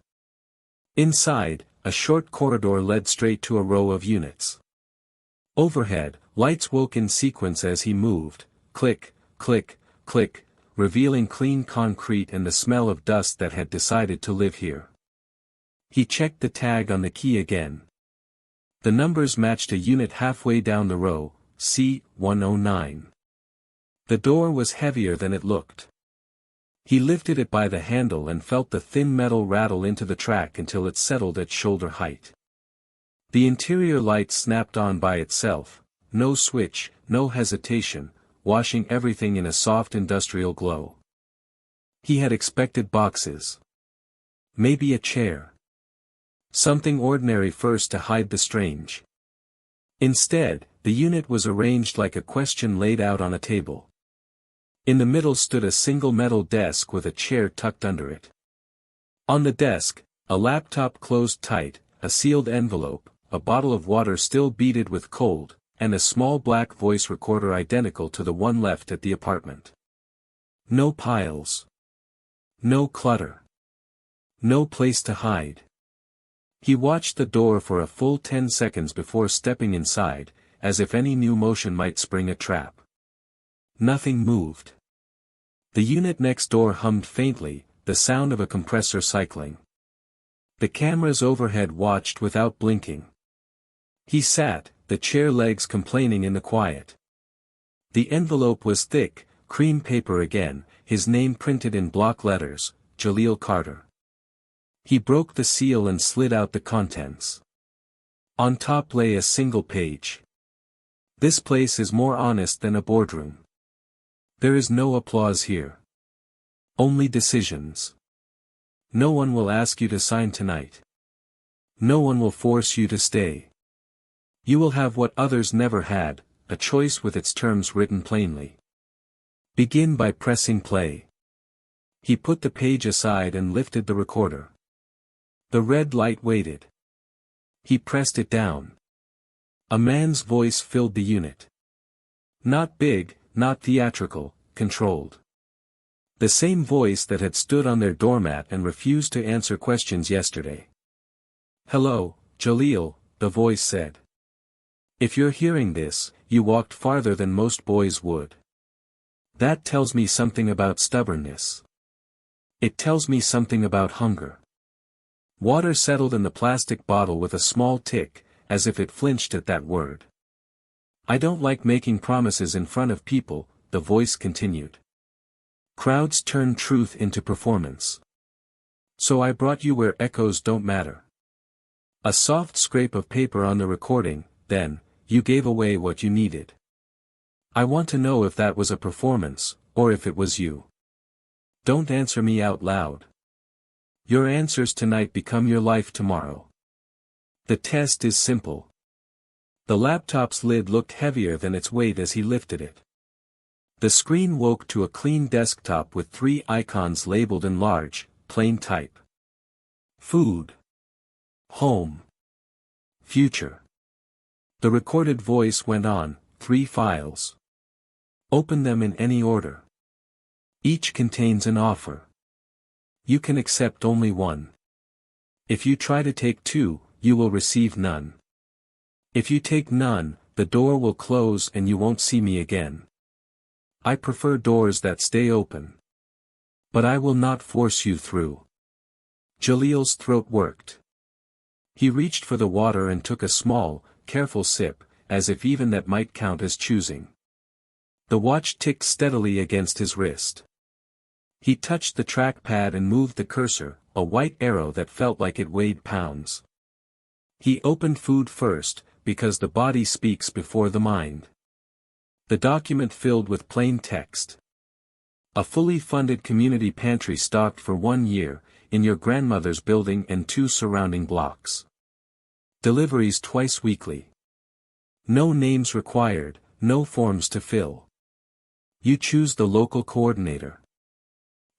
Inside, a short corridor led straight to a row of units. Overhead, lights woke in sequence as he moved, click, click, click, revealing clean concrete and the smell of dust that had decided to live here. He checked the tag on the key again. The numbers matched a unit halfway down the row, C-109. The door was heavier than it looked. He lifted it by the handle and felt the thin metal rattle into the track until it settled at shoulder height. The interior light snapped on by itself, no switch, no hesitation, washing everything in a soft industrial glow. He had expected boxes. Maybe a chair. Something ordinary first to hide the strange. Instead, the unit was arranged like a question laid out on a table. In the middle stood a single metal desk with a chair tucked under it. On the desk, a laptop closed tight, a sealed envelope, a bottle of water still beaded with cold, and a small black voice recorder identical to the one left at the apartment. No piles. No clutter. No place to hide. He watched the door for a full 10 seconds before stepping inside, as if any new motion might spring a trap. Nothing moved. The unit next door hummed faintly, the sound of a compressor cycling. The cameras overhead watched without blinking. He sat, the chair legs complaining in the quiet. The envelope was thick, cream paper again, his name printed in block letters, Jaleel Carter. He broke the seal and slid out the contents. On top lay a single page. "This place is more honest than a boardroom. There is no applause here. Only decisions. No one will ask you to sign tonight. No one will force you to stay. You will have what others never had, a choice with its terms written plainly. Begin by pressing play." He put the page aside and lifted the recorder. The red light waited. He pressed it down. A man's voice filled the unit. Not big, not theatrical, controlled. The same voice that had stood on their doormat and refused to answer questions yesterday. "Hello, Jaleel," the voice said. "If you're hearing this, you walked farther than most boys would. That tells me something about stubbornness. It tells me something about hunger. Water settled in the plastic bottle with a small tick, as if it flinched at that word. I don't like making promises in front of people, the voice continued. Crowds turn truth into performance. So I brought you where echoes don't matter. A soft scrape of paper on the recording, then, you gave away what you needed. I want to know if that was a performance, or if it was you. Don't answer me out loud. Your answers tonight become your life tomorrow. The test is simple. The laptop's lid looked heavier than its weight as he lifted it. The screen woke to a clean desktop with 3 icons labeled in large, plain type. Food. Home. Future. The recorded voice went on, 3 files. Open them in any order. Each contains an offer. You can accept only one. If you try to take 2, you will receive none. If you take none, the door will close and you won't see me again. I prefer doors that stay open. But I will not force you through. Jaleel's throat worked. He reached for the water and took a small, careful sip, as if even that might count as choosing. The watch ticked steadily against his wrist. He touched the trackpad and moved the cursor, a white arrow that felt like it weighed pounds. He opened food first, because the body speaks before the mind. The document filled with plain text. A fully funded community pantry stocked for 1 year, in your grandmother's building and 2 surrounding blocks. Deliveries twice weekly. No names required, no forms to fill. You choose the local coordinator.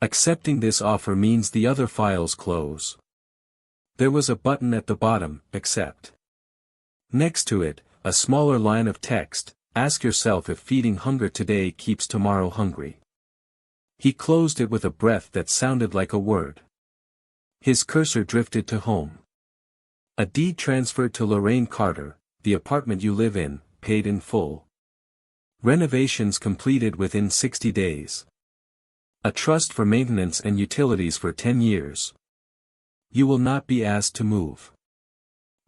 Accepting this offer means the other files close. There was a button at the bottom, accept. Next to it, a smaller line of text, ask yourself if feeding hunger today keeps tomorrow hungry. He closed it with a breath that sounded like a word. His cursor drifted to home. A deed transferred to Lorraine Carter, the apartment you live in, paid in full. Renovations completed within 60 days. A trust for maintenance and utilities for 10 years. You will not be asked to move.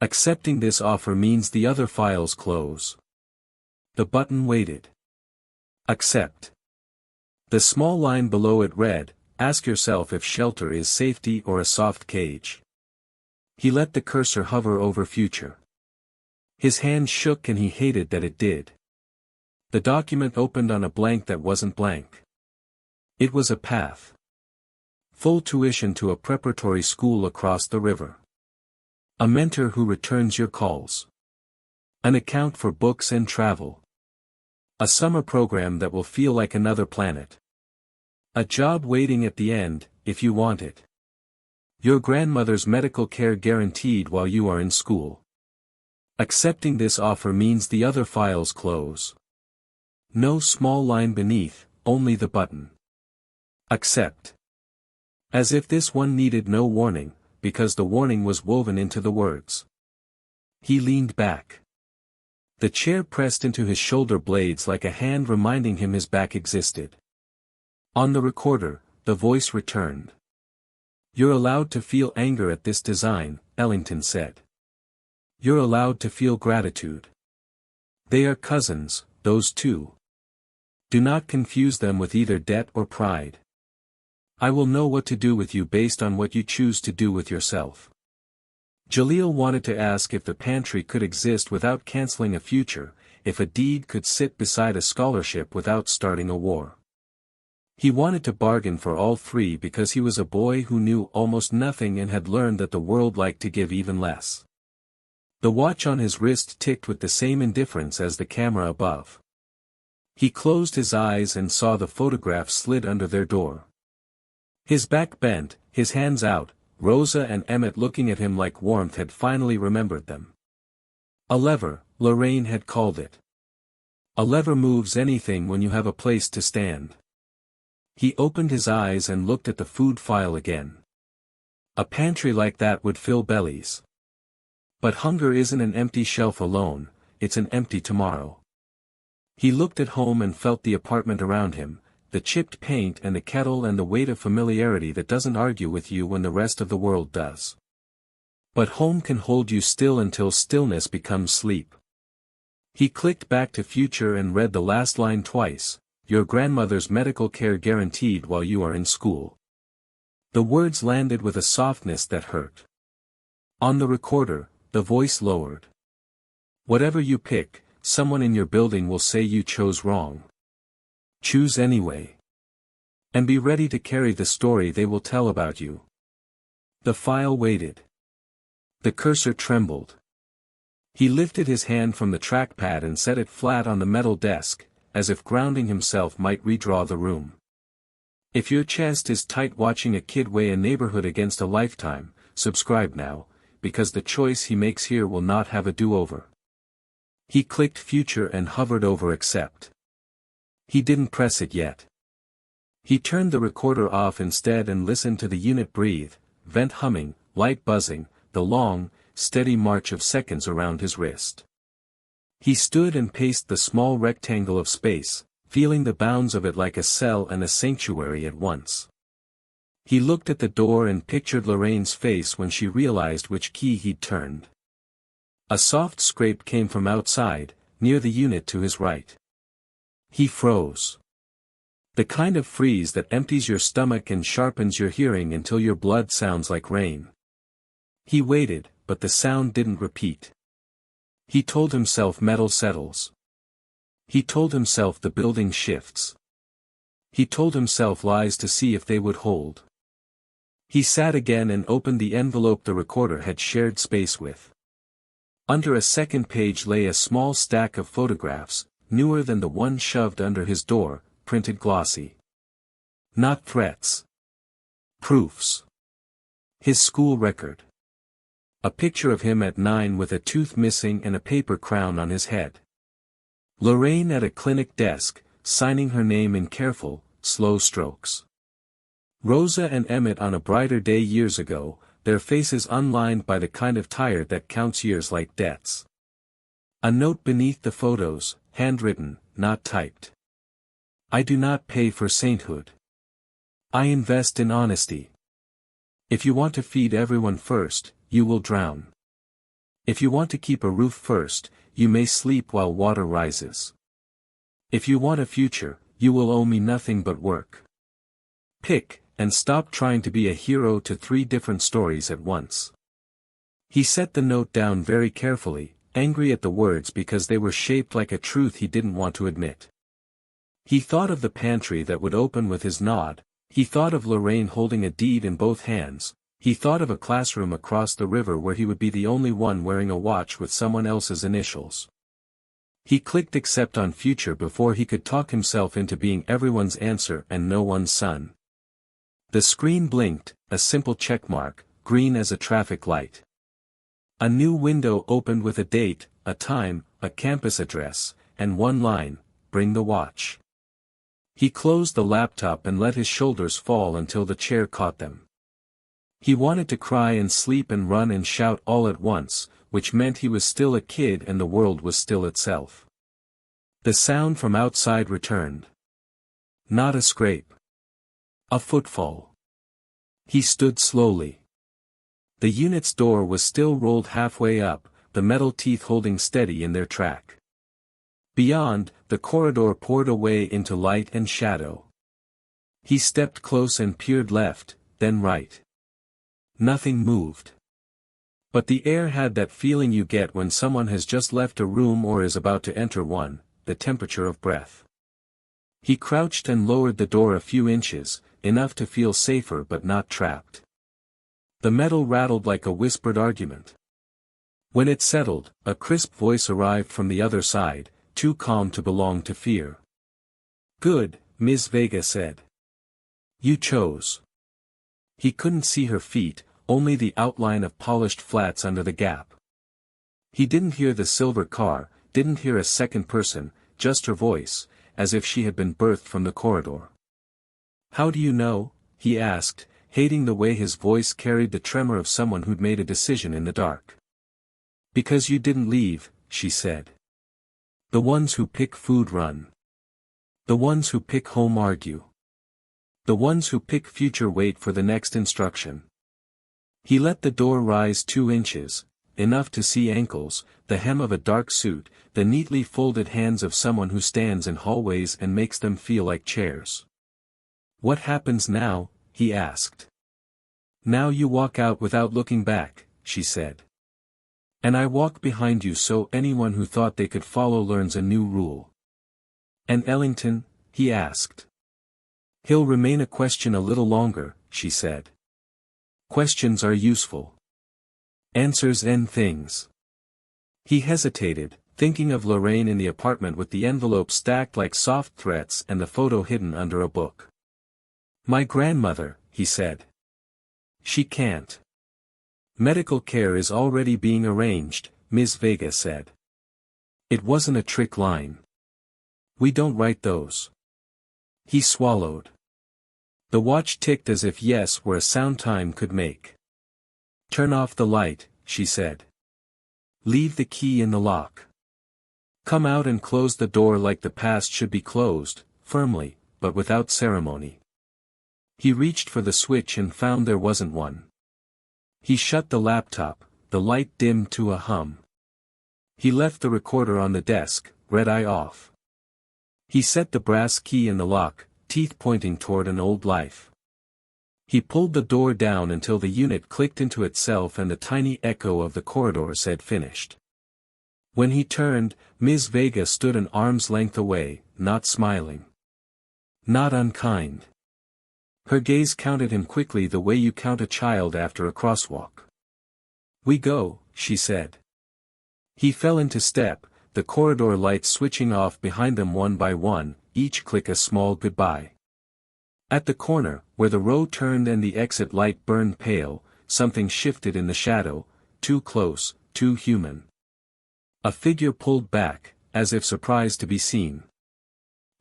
Accepting this offer means the other files close. The button waited. Accept. The small line below it read, ask yourself if shelter is safety or a soft cage. He let the cursor hover over future. His hand shook and he hated that it did. The document opened on a blank that wasn't blank. It was a path. Full tuition to a preparatory school across the river. A mentor who returns your calls. An account for books and travel. A summer program that will feel like another planet. A job waiting at the end, if you want it. Your grandmother's medical care guaranteed while you are in school. Accepting this offer means the other files close. No small line beneath, only the button. Accept. As if this one needed no warning, because the warning was woven into the words. He leaned back. The chair pressed into his shoulder blades like a hand reminding him his back existed. On the recorder, the voice returned. You're allowed to feel anger at this design, Ellington said. You're allowed to feel gratitude. They are cousins, those two. Do not confuse them with either debt or pride. I will know what to do with you based on what you choose to do with yourself. Jaleel wanted to ask if the pantry could exist without canceling a future, if a deed could sit beside a scholarship without starting a war. He wanted to bargain for all 3 because he was a boy who knew almost nothing and had learned that the world liked to give even less. The watch on his wrist ticked with the same indifference as the camera above. He closed his eyes and saw the photographs slid under their door. His back bent, his hands out, Rosa and Emmett looking at him like warmth had finally remembered them. A lever, Lorraine had called it. A lever moves anything when you have a place to stand. He opened his eyes and looked at the food file again. A pantry like that would fill bellies. But hunger isn't an empty shelf alone, it's an empty tomorrow. He looked at home and felt the apartment around him, the chipped paint and the kettle and the weight of familiarity that doesn't argue with you when the rest of the world does. But home can hold you still until stillness becomes sleep. He clicked back to future and read the last line twice, your grandmother's medical care guaranteed while you are in school. The words landed with a softness that hurt. On the recorder, the voice lowered. Whatever you pick, someone in your building will say you chose wrong. Choose anyway. And be ready to carry the story they will tell about you. The file waited. The cursor trembled. He lifted his hand from the trackpad and set it flat on the metal desk, as if grounding himself might redraw the room. If your chest is tight watching a kid weigh a neighborhood against a lifetime, subscribe now, because the choice he makes here will not have a do-over. He clicked future and hovered over accept. He didn't press it yet. He turned the recorder off instead and listened to the unit breathe, vent humming, light buzzing, the long, steady march of seconds around his wrist. He stood and paced the small rectangle of space, feeling the bounds of it like a cell and a sanctuary at once. He looked at the door and pictured Lorraine's face when she realized which key he'd turned. A soft scrape came from outside, near the unit to his right. He froze. The kind of freeze that empties your stomach and sharpens your hearing until your blood sounds like rain. He waited, but the sound didn't repeat. He told himself metal settles. He told himself the building shifts. He told himself lies to see if they would hold. He sat again and opened the envelope the recorder had shared space with. Under a second page lay a small stack of photographs, newer than the one shoved under his door, printed glossy. Not threats. Proofs. His school record. A picture of him at 9 with a tooth missing and a paper crown on his head. Lorraine at a clinic desk, signing her name in careful, slow strokes. Rosa and Emmett on a brighter day years ago, their faces unlined by the kind of tired that counts years like debts. A note beneath the photos, handwritten, not typed. I do not pay for sainthood. I invest in honesty. If you want to feed everyone first, you will drown. If you want to keep a roof first, you may sleep while water rises. If you want a future, you will owe me nothing but work. Pick, and stop trying to be a hero to 3 different stories at once. He set the note down very carefully, angry at the words because they were shaped like a truth he didn't want to admit. He thought of the pantry that would open with his nod, he thought of Lorraine holding a deed in both hands, he thought of a classroom across the river where he would be the only one wearing a watch with someone else's initials. He clicked accept on future before he could talk himself into being everyone's answer and no one's son. The screen blinked, a simple checkmark, green as a traffic light. A new window opened with a date, a time, a campus address, and one line, bring the watch. He closed the laptop and let his shoulders fall until the chair caught them. He wanted to cry and sleep and run and shout all at once, which meant he was still a kid and the world was still itself. The sound from outside returned. Not a scrape. A footfall. He stood slowly. The unit's door was still rolled halfway up, the metal teeth holding steady in their track. Beyond, the corridor poured away into light and shadow. He stepped close and peered left, then right. Nothing moved. But the air had that feeling you get when someone has just left a room or is about to enter one, the temperature of breath. He crouched and lowered the door a few inches, enough to feel safer but not trapped. The metal rattled like a whispered argument. When it settled, a crisp voice arrived from the other side, too calm to belong to fear. Good, Ms. Vega said. You chose. He couldn't see her feet, only the outline of polished flats under the gap. He didn't hear the silver car, didn't hear a second person, just her voice, as if she had been birthed from the corridor. How do you know? He asked, hating the way his voice carried the tremor of someone who'd made a decision in the dark. Because you didn't leave, she said. The ones who pick food run. The ones who pick home argue. The ones who pick future wait for the next instruction. He let the door rise 2 inches, enough to see ankles, the hem of a dark suit, the neatly folded hands of someone who stands in hallways and makes them feel like chairs. "What happens now?" he asked. "Now you walk out without looking back," she said. "And I walk behind you so anyone who thought they could follow learns a new rule." "And Ellington?" he asked. "He'll remain a question a little longer," she said. "Questions are useful. Answers end things." He hesitated, thinking of Lorraine in the apartment with the envelope stacked like soft threats and the photo hidden under a book. "My grandmother," he said. "She can't." "Medical care is already being arranged," Ms. Vega said. It wasn't a trick line. "We don't write those." He swallowed. The watch ticked as if yes were a sound time could make. "Turn off the light," she said. "Leave the key in the lock. Come out and close the door like the past should be closed, firmly, but without ceremony." He reached for the switch and found there wasn't one. He shut the laptop, the light dimmed to a hum. He left the recorder on the desk, red eye off. He set the brass key in the lock, teeth pointing toward an old life. He pulled the door down until the unit clicked into itself and the tiny echo of the corridor said finished. When he turned, Ms. Vega stood an arm's length away, not smiling. Not unkind. Her gaze counted him quickly the way you count a child after a crosswalk. "We go," she said. He fell into step, the corridor lights switching off behind them one by one, each click a small goodbye. At the corner, where the row turned and the exit light burned pale, something shifted in the shadow, too close, too human. A figure pulled back, as if surprised to be seen.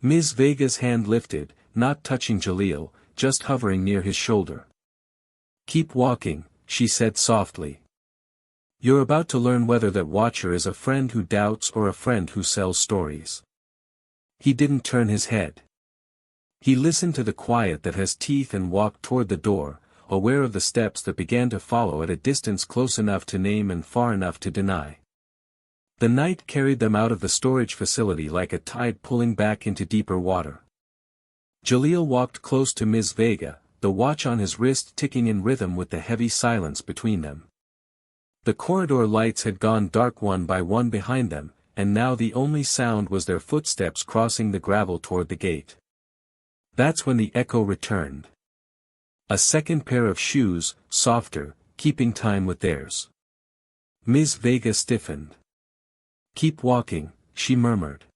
Ms. Vega's hand lifted, not touching Jalil, just hovering near his shoulder. "Keep walking," she said softly. "You're about to learn whether that watcher is a friend who doubts or a friend who sells stories." He didn't turn his head. He listened to the quiet that has teeth and walked toward the door, aware of the steps that began to follow at a distance close enough to name and far enough to deny. The night carried them out of the storage facility like a tide pulling back into deeper water. Jalil walked close to Ms. Vega, the watch on his wrist ticking in rhythm with the heavy silence between them. The corridor lights had gone dark one by one behind them, and now the only sound was their footsteps crossing the gravel toward the gate. That's when the echo returned. A second pair of shoes, softer, keeping time with theirs. Ms. Vega stiffened. "Keep walking," she murmured.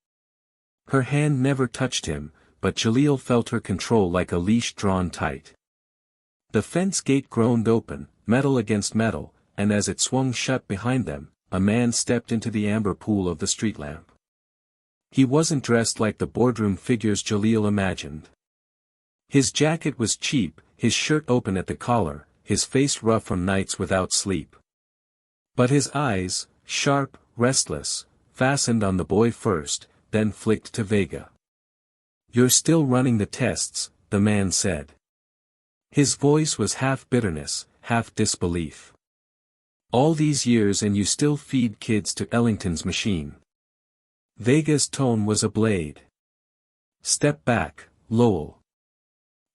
Her hand never touched him, but Jalil felt her control like a leash drawn tight. The fence gate groaned open, metal against metal, and as it swung shut behind them, a man stepped into the amber pool of the street lamp. He wasn't dressed like the boardroom figures Jalil imagined. His jacket was cheap, his shirt open at the collar, his face rough from nights without sleep. But his eyes, sharp, restless, fastened on the boy first, then flicked to Vega. "You're still running the tests," the man said. His voice was half bitterness, half disbelief. "All these years and you still feed kids to Ellington's machine." Vega's tone was a blade. "Step back, Lowell."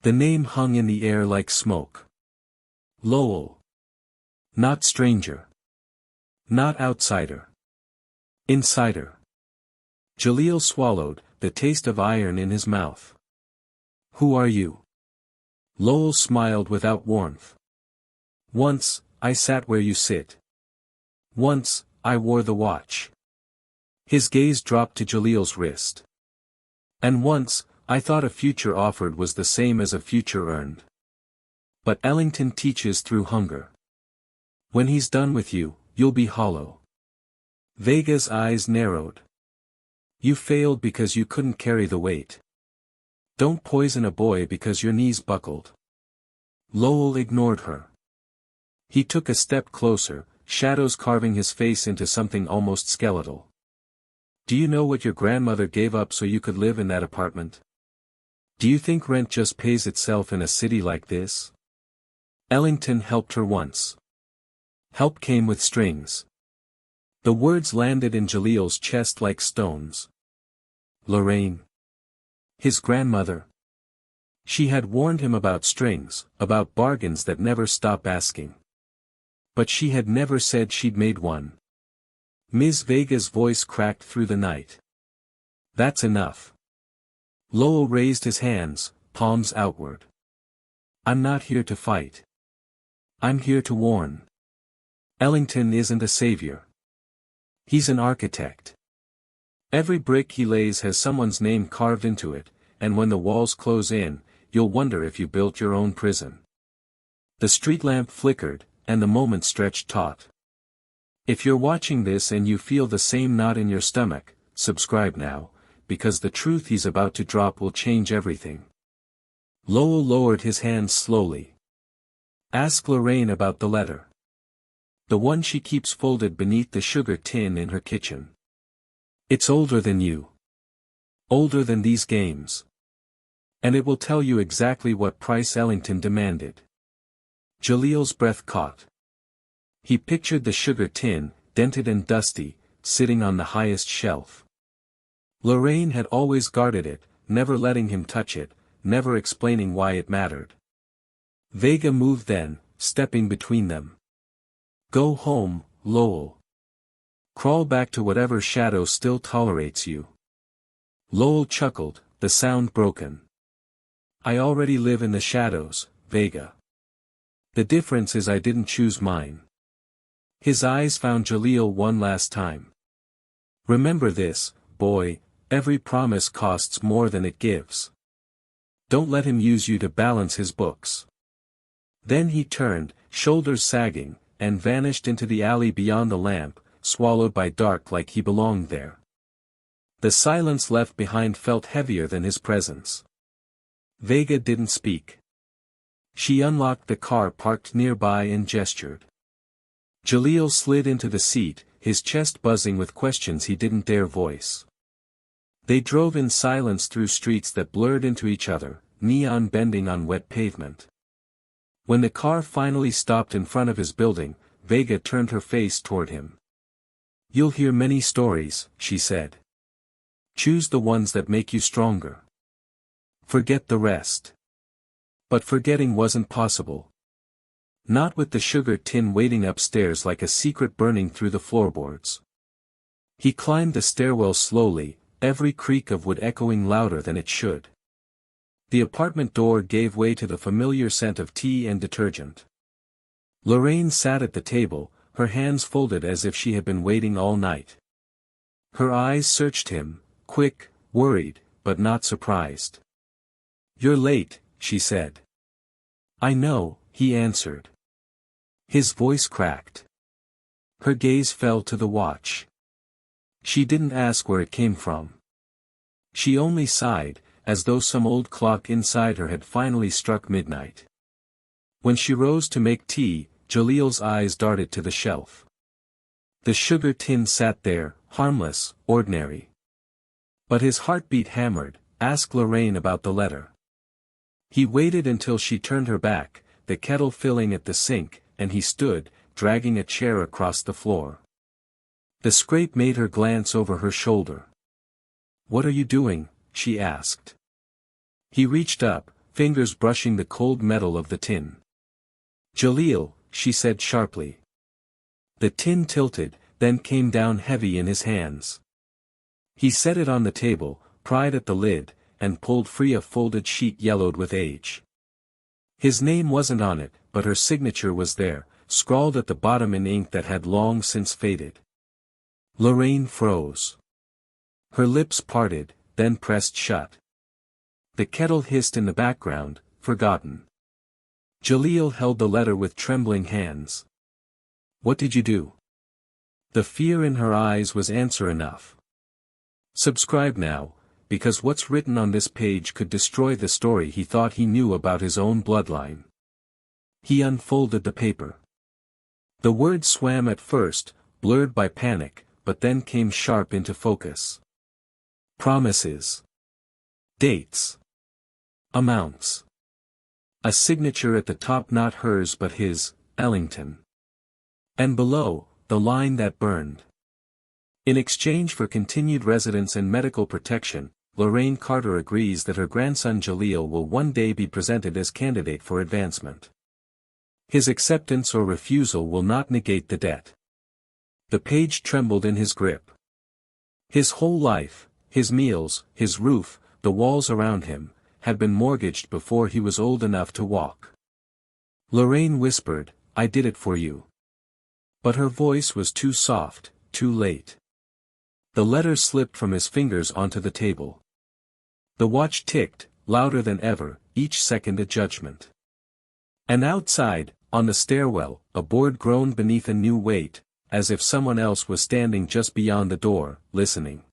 The name hung in the air like smoke. Lowell. Not stranger. Not outsider. Insider. Jalil swallowed, the taste of iron in his mouth. "Who are you?" Lowell smiled without warmth. "Once, I sat where you sit. Once, I wore the watch." His gaze dropped to Jalil's wrist. "And once, I thought a future offered was the same as a future earned. But Ellington teaches through hunger. When he's done with you, you'll be hollow." Vega's eyes narrowed. "You failed because you couldn't carry the weight. Don't poison a boy because your knees buckled." Lowell ignored her. He took a step closer, shadows carving his face into something almost skeletal. "Do you know what your grandmother gave up so you could live in that apartment? Do you think rent just pays itself in a city like this? Ellington helped her once. Help came with strings. The words landed in Jaleel's chest like stones. Lorraine. His grandmother. She had warned him about strings, about bargains that never stop asking. But she had never said she'd made one. Ms. Vega's voice cracked through the night. That's enough. Lowell raised his hands, palms outward. I'm not here to fight. I'm here to warn. Ellington isn't a savior. He's an architect. Every brick he lays has someone's name carved into it, and when the walls close in, you'll wonder if you built your own prison. The street lamp flickered, and the moment stretched taut. If you're watching this and you feel the same knot in your stomach, subscribe now, because the truth he's about to drop will change everything. Lowell lowered his hands slowly. Ask Lorraine about the letter. The one she keeps folded beneath the sugar tin in her kitchen. It's older than you. Older than these games. And it will tell you exactly what price Ellington demanded. Jaleel's breath caught. He pictured the sugar tin, dented and dusty, sitting on the highest shelf. Lorraine had always guarded it, never letting him touch it, never explaining why it mattered. Vega moved then, stepping between them. Go home, Lowell. Crawl back to whatever shadow still tolerates you. Lowell chuckled, the sound broken. I already live in the shadows, Vega. The difference is I didn't choose mine. His eyes found Jaleel one last time. Remember this, boy, every promise costs more than it gives. Don't let him use you to balance his books. Then he turned, shoulders sagging, and vanished into the alley beyond the lamp, swallowed by dark like he belonged there. The silence left behind felt heavier than his presence. Vega didn't speak. She unlocked the car parked nearby and gestured. Jaleel slid into the seat, his chest buzzing with questions he didn't dare voice. They drove in silence through streets that blurred into each other, neon bending on wet pavement. When the car finally stopped in front of his building, Vega turned her face toward him. You'll hear many stories, she said. Choose the ones that make you stronger. Forget the rest. But forgetting wasn't possible. Not with the sugar tin waiting upstairs like a secret burning through the floorboards. He climbed the stairwell slowly, every creak of wood echoing louder than it should. The apartment door gave way to the familiar scent of tea and detergent. Lorraine sat at the table, her hands folded as if she had been waiting all night. Her eyes searched him, quick, worried, but not surprised. You're late, she said. I know, he answered. His voice cracked. Her gaze fell to the watch. She didn't ask where it came from. She only sighed, as though some old clock inside her had finally struck midnight. When she rose to make tea, Jaleel's eyes darted to the shelf. The sugar tin sat there, harmless, ordinary. But his heartbeat hammered. Ask Lorraine about the letter. He waited until she turned her back, the kettle filling at the sink, and he stood, dragging a chair across the floor. The scrape made her glance over her shoulder. What are you doing? She asked. He reached up, fingers brushing the cold metal of the tin. Jaleel, she said sharply. The tin tilted, then came down heavy in his hands. He set it on the table, pried at the lid, and pulled free a folded sheet yellowed with age. His name wasn't on it, but her signature was there, scrawled at the bottom in ink that had long since faded. Lorraine froze. Her lips parted, then pressed shut. The kettle hissed in the background, forgotten. Jaleel held the letter with trembling hands. What did you do? The fear in her eyes was answer enough. Subscribe now, because what's written on this page could destroy the story he thought he knew about his own bloodline. He unfolded the paper. The words swam at first, blurred by panic, but then came sharp into focus. Promises. Dates. Amounts. A signature at the top, not hers but his, Ellington. And below, the line that burned. In exchange for continued residence and medical protection, Lorraine Carter agrees that her grandson Jaleel will one day be presented as candidate for advancement. His acceptance or refusal will not negate the debt. The page trembled in his grip. His whole life, his meals, his roof, the walls around him, had been mortgaged before he was old enough to walk. Lorraine whispered, "I did it for you." But her voice was too soft, too late. The letter slipped from his fingers onto the table. The watch ticked, louder than ever, each second a judgment. And outside, on the stairwell, a board groaned beneath a new weight, as if someone else was standing just beyond the door, listening.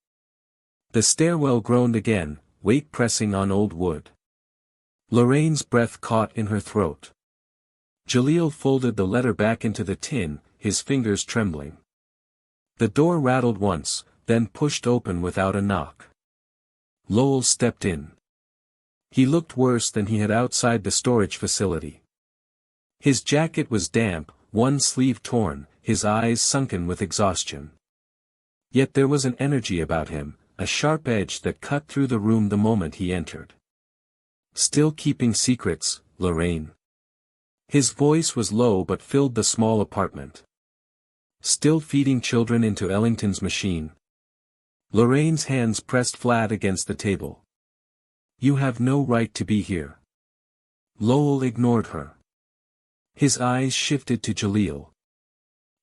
The stairwell groaned again, weight pressing on old wood. Lorraine's breath caught in her throat. Jaleel folded the letter back into the tin, his fingers trembling. The door rattled once, then pushed open without a knock. Lowell stepped in. He looked worse than he had outside the storage facility. His jacket was damp, one sleeve torn, his eyes sunken with exhaustion. Yet there was an energy about him, a sharp edge that cut through the room the moment he entered. "Still keeping secrets, Lorraine?" His voice was low but filled the small apartment. "Still feeding children into Ellington's machine?" Lorraine's hands pressed flat against the table. "You have no right to be here." Lowell ignored her. His eyes shifted to Jaleel.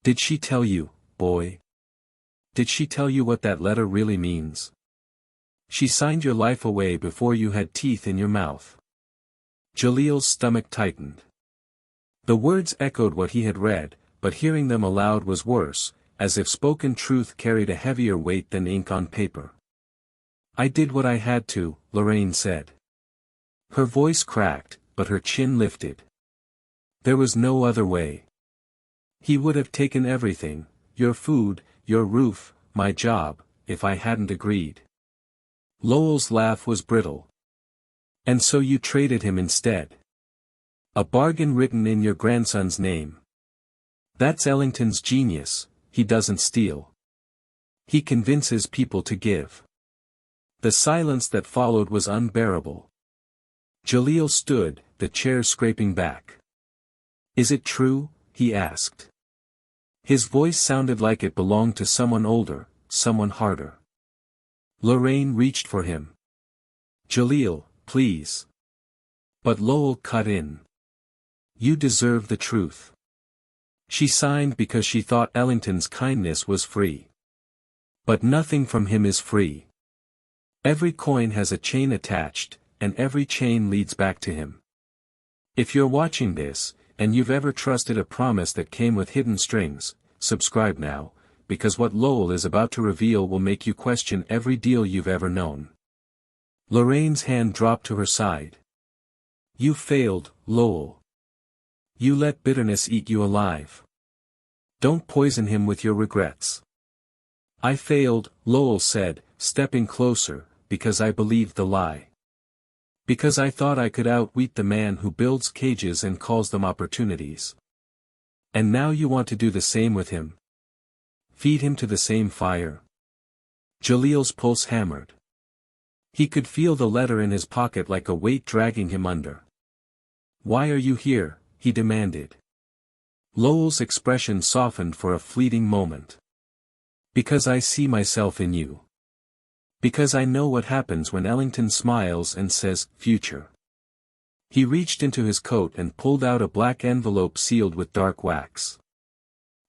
"Did she tell you, boy? Did she tell you what that letter really means? She signed your life away before you had teeth in your mouth." Jaleel's stomach tightened. The words echoed what he had read, but hearing them aloud was worse, as if spoken truth carried a heavier weight than ink on paper. "I did what I had to," Lorraine said. Her voice cracked, but her chin lifted. "There was no other way. He would have taken everything, your food, your roof, my job, if I hadn't agreed." Lowell's laugh was brittle. "And so you traded him instead? A bargain written in your grandson's name. That's Ellington's genius, he doesn't steal. He convinces people to give." The silence that followed was unbearable. Jaleel stood, the chair scraping back. "Is it true?" he asked. His voice sounded like it belonged to someone older, someone harder. Lorraine reached for him. "Jaleel, please." But Lowell cut in. "You deserve the truth." She signed because she thought Ellington's kindness was free. But nothing from him is free. Every coin has a chain attached, and every chain leads back to him. If you're watching this, and you've ever trusted a promise that came with hidden strings, subscribe now, because what Lowell is about to reveal will make you question every deal you've ever known. Lorraine's hand dropped to her side. "You failed, Lowell. You let bitterness eat you alive. Don't poison him with your regrets." "I failed," Lowell said, stepping closer, "because I believed the lie. Because I thought I could outwit the man who builds cages and calls them opportunities. And now you want to do the same with him? Feed him to the same fire?" Jaleel's pulse hammered. He could feel the letter in his pocket like a weight dragging him under. "Why are you here?" he demanded. Lowell's expression softened for a fleeting moment. "Because I see myself in you. Because I know what happens when Ellington smiles and says, 'Future.'" He reached into his coat and pulled out a black envelope sealed with dark wax.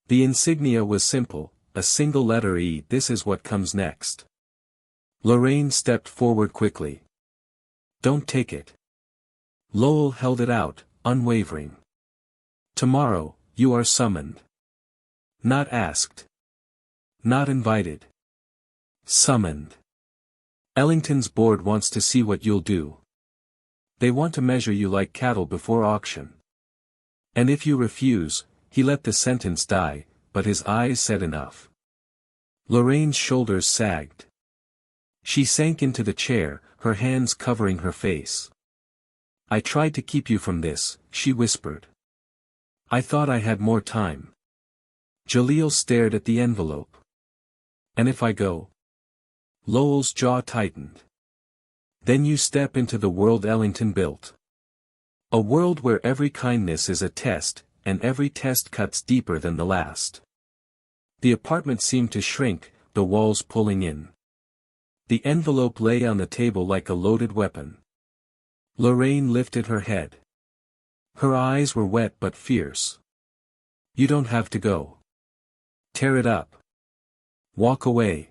The insignia was simple, a single letter E. "This is what comes next." Lorraine stepped forward quickly. "Don't take it." Lowell held it out, unwavering. "Tomorrow, you are summoned. Not asked. Not invited. Summoned. Ellington's board wants to see what you'll do. They want to measure you like cattle before auction. And if you refuse," he let the sentence die, but his eyes said enough. Lorraine's shoulders sagged. She sank into the chair, her hands covering her face. "I tried to keep you from this," she whispered. "I thought I had more time. Jaleel stared at the envelope. And if I go? Lowell's jaw tightened. Then you step into the world Ellington built. A world where every kindness is a test, and every test cuts deeper than the last. The apartment seemed to shrink, the walls pulling in. The envelope lay on the table like a loaded weapon. Lorraine lifted her head. Her eyes were wet but fierce. You don't have to go. Tear it up. Walk away.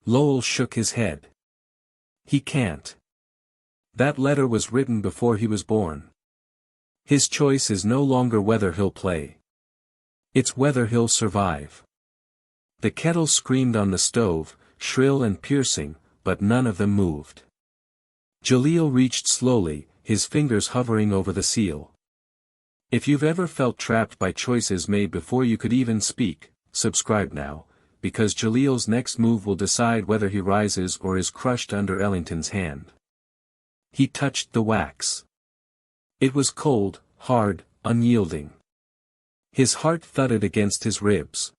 Lowell shook his head. He can't. That letter was written before he was born. His choice is no longer whether he'll play. It's whether he'll survive. The kettle screamed on the stove, shrill and piercing, but none of them moved. Jaleel reached slowly, his fingers hovering over the seal. If you've ever felt trapped by choices made before you could even speak, subscribe now, because Jaleel's next move will decide whether he rises or is crushed under Ellington's hand. He touched the wax. It was cold, hard, unyielding. His heart thudded against his ribs.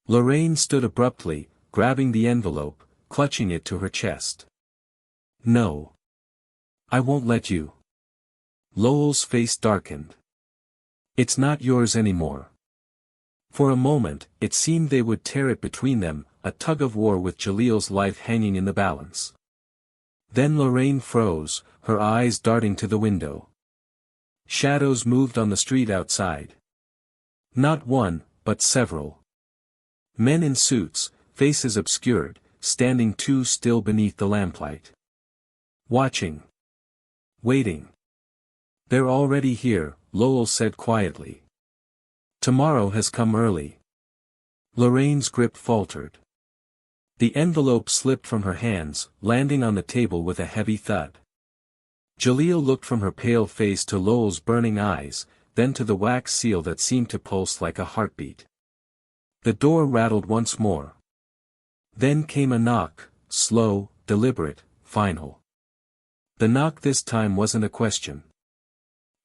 Lorraine stood abruptly, grabbing the envelope, clutching it to her chest. No. I won't let you. Lowell's face darkened. It's not yours anymore. For a moment, it seemed they would tear it between them, a tug-of-war with Jaleel's life hanging in the balance. Then Lorraine froze, her eyes darting to the window. Shadows moved on the street outside. Not one, but several. Men in suits, faces obscured, standing too still beneath the lamplight. Watching. Waiting. They're already here, Lowell said quietly. Tomorrow has come early. Lorraine's grip faltered. The envelope slipped from her hands, landing on the table with a heavy thud. Jaleel looked from her pale face to Lowell's burning eyes, then to the wax seal that seemed to pulse like a heartbeat. The door rattled once more. Then came a knock, slow, deliberate, final. The knock this time wasn't a question.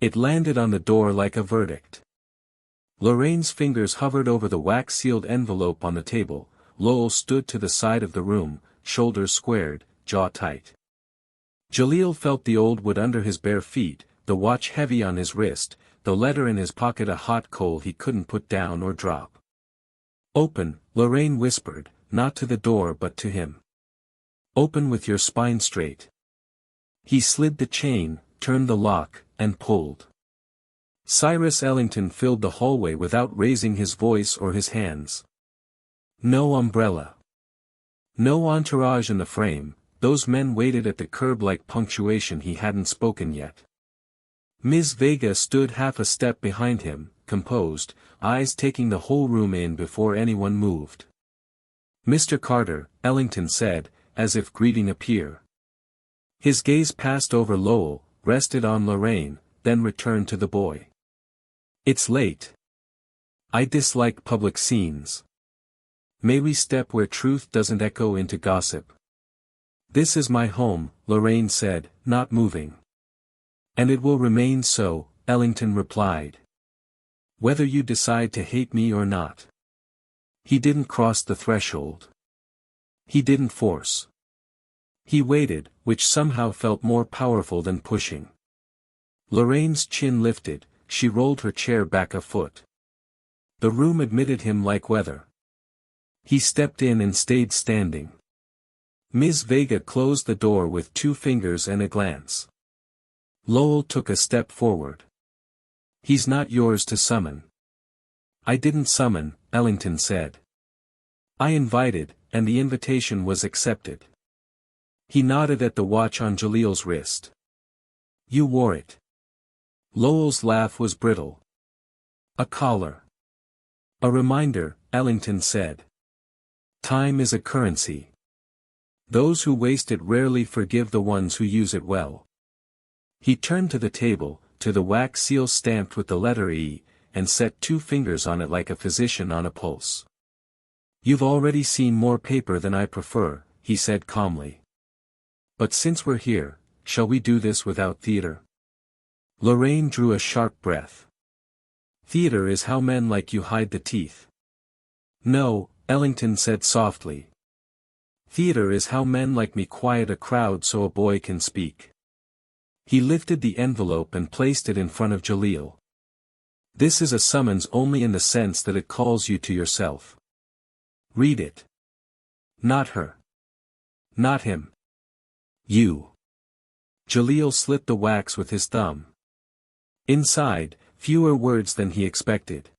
It landed on the door like a verdict. Lorraine's fingers hovered over the wax-sealed envelope on the table. Lowell stood to the side of the room, shoulders squared, jaw tight. Jaleel felt the old wood under his bare feet, the watch heavy on his wrist, the letter in his pocket a hot coal he couldn't put down or drop. Open, Lorraine whispered, not to the door but to him. Open with your spine straight. He slid the chain, turned the lock, and pulled. Cyrus Ellington filled the hallway without raising his voice or his hands. No umbrella. No entourage in the frame, those men waited at the curb like punctuation he hadn't spoken yet. Ms. Vega stood half a step behind him, composed, eyes taking the whole room in before anyone moved. Mr. Carter, Ellington said, as if greeting a peer. His gaze passed over Lowell, rested on Lorraine, then returned to the boy. It's late. I dislike public scenes. May we step where truth doesn't echo into gossip? This is my home, Lorraine said, not moving. And it will remain so, Ellington replied. Whether you decide to hate me or not. He didn't cross the threshold. He didn't force. He waited, which somehow felt more powerful than pushing. Lorraine's chin lifted, she rolled her chair back a foot. The room admitted him like weather. He stepped in and stayed standing. Ms. Vega closed the door with 2 fingers and a glance. Lowell took a step forward. He's not yours to summon. I didn't summon, Ellington said. I invited, and the invitation was accepted. He nodded at the watch on Jaleel's wrist. You wore it. Lowell's laugh was brittle. A collar. A reminder, Ellington said. Time is a currency. Those who waste it rarely forgive the ones who use it well. He turned to the table, to the wax seal stamped with the letter E, and set 2 fingers on it like a physician on a pulse. You've already seen more paper than I prefer, he said calmly. But since we're here, shall we do this without theater? Lorraine drew a sharp breath. Theater is how men like you hide the teeth. No, Ellington said softly. Theater is how men like me quiet a crowd so a boy can speak. He lifted the envelope and placed it in front of Jalil. This is a summons only in the sense that it calls you to yourself. Read it. Not her. Not him. You. Jalil slit the wax with his thumb. Inside, fewer words than he expected.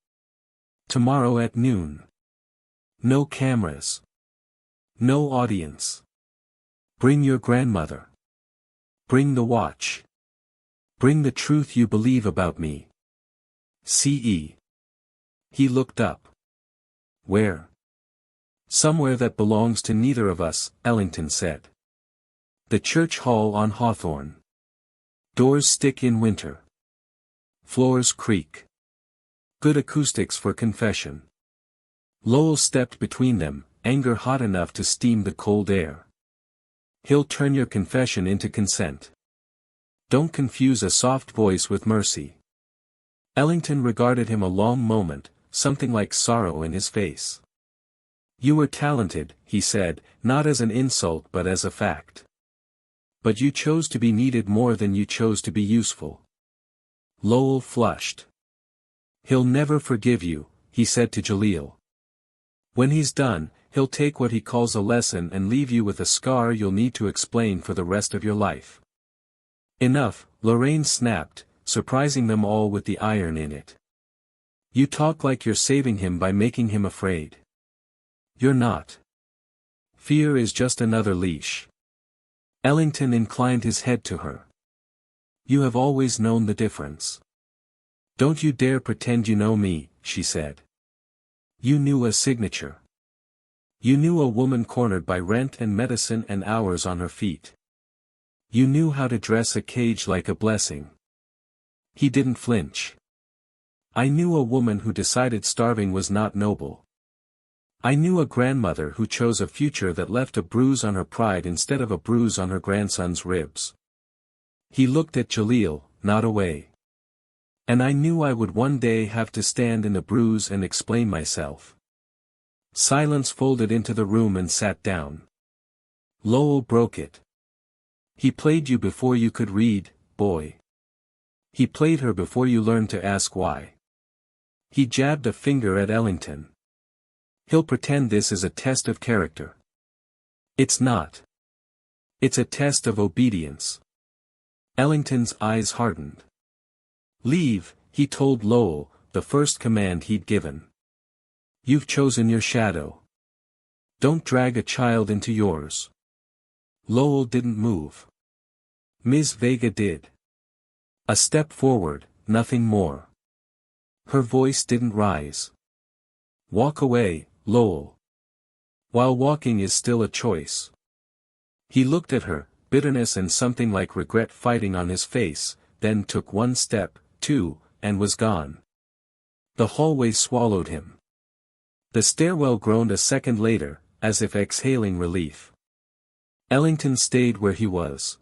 Tomorrow at noon. No cameras. No audience. Bring your grandmother. Bring the watch. Bring the truth you believe about me. C.E. He looked up. Where? Somewhere that belongs to neither of us, Ellington said. The church hall on Hawthorne. Doors stick in winter. Floors creak. Good acoustics for confession. Lowell stepped between them, anger hot enough to steam the cold air. He'll turn your confession into consent. Don't confuse a soft voice with mercy. Ellington regarded him a long moment, something like sorrow in his face. You were talented, he said, not as an insult but as a fact. But you chose to be needed more than you chose to be useful. Lowell flushed. He'll never forgive you, he said to Jalil. When he's done, he'll take what he calls a lesson and leave you with a scar you'll need to explain for the rest of your life. Enough, Lorraine snapped, surprising them all with the iron in it. You talk like you're saving him by making him afraid. You're not. Fear is just another leash. Ellington inclined his head to her. You have always known the difference. Don't you dare pretend you know me, she said. You knew a signature. You knew a woman cornered by rent and medicine and hours on her feet. You knew how to dress a cage like a blessing. He didn't flinch. I knew a woman who decided starving was not noble. I knew a grandmother who chose a future that left a bruise on her pride instead of a bruise on her grandson's ribs. He looked at Jalil, not away. And I knew I would one day have to stand in the bruise and explain myself. Silence folded into the room and sat down. Lowell broke it. He played you before you could read, boy. He played her before you learned to ask why. He jabbed a finger at Ellington. He'll pretend this is a test of character. It's not. It's a test of obedience. Ellington's eyes hardened. Leave, he told Lowell, the first command he'd given. You've chosen your shadow. Don't drag a child into yours. Lowell didn't move. Ms. Vega did. A step forward, nothing more. Her voice didn't rise. Walk away, Lowell. While walking is still a choice. He looked at her, bitterness and something like regret fighting on his face, then took one step, two, and was gone. The hallway swallowed him. The stairwell groaned a second later, as if exhaling relief. Ellington stayed where he was.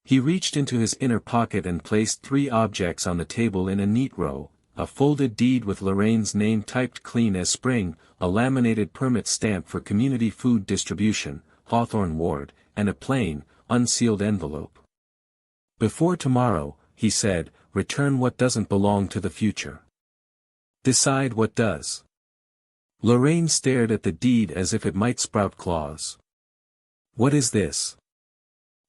He reached into his inner pocket and placed 3 objects on the table in a neat row, a folded deed with Lorraine's name typed clean as spring, a laminated permit stamp for community food distribution, Hawthorne Ward, and a plain, unsealed envelope. Before tomorrow, he said, return what doesn't belong to the future. Decide what does. Lorraine stared at the deed as if it might sprout claws. What is this?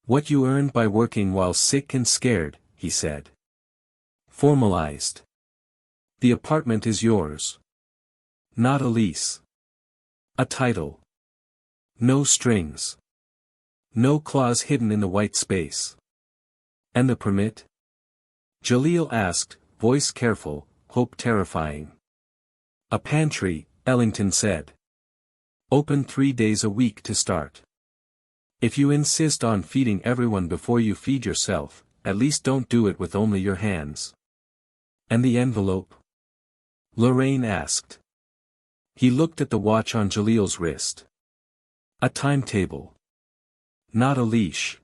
What you earned by working while sick and scared, he said. Formalized. The apartment is yours. Not a lease. A title. No strings. No clause hidden in the white space. And the permit? Jalil asked, voice careful, hope terrifying. A pantry, Ellington said. Open 3 days a week to start. If you insist on feeding everyone before you feed yourself, at least don't do it with only your hands. And the envelope? Lorraine asked. He looked at the watch on Jalil's wrist. A timetable. Not a leash.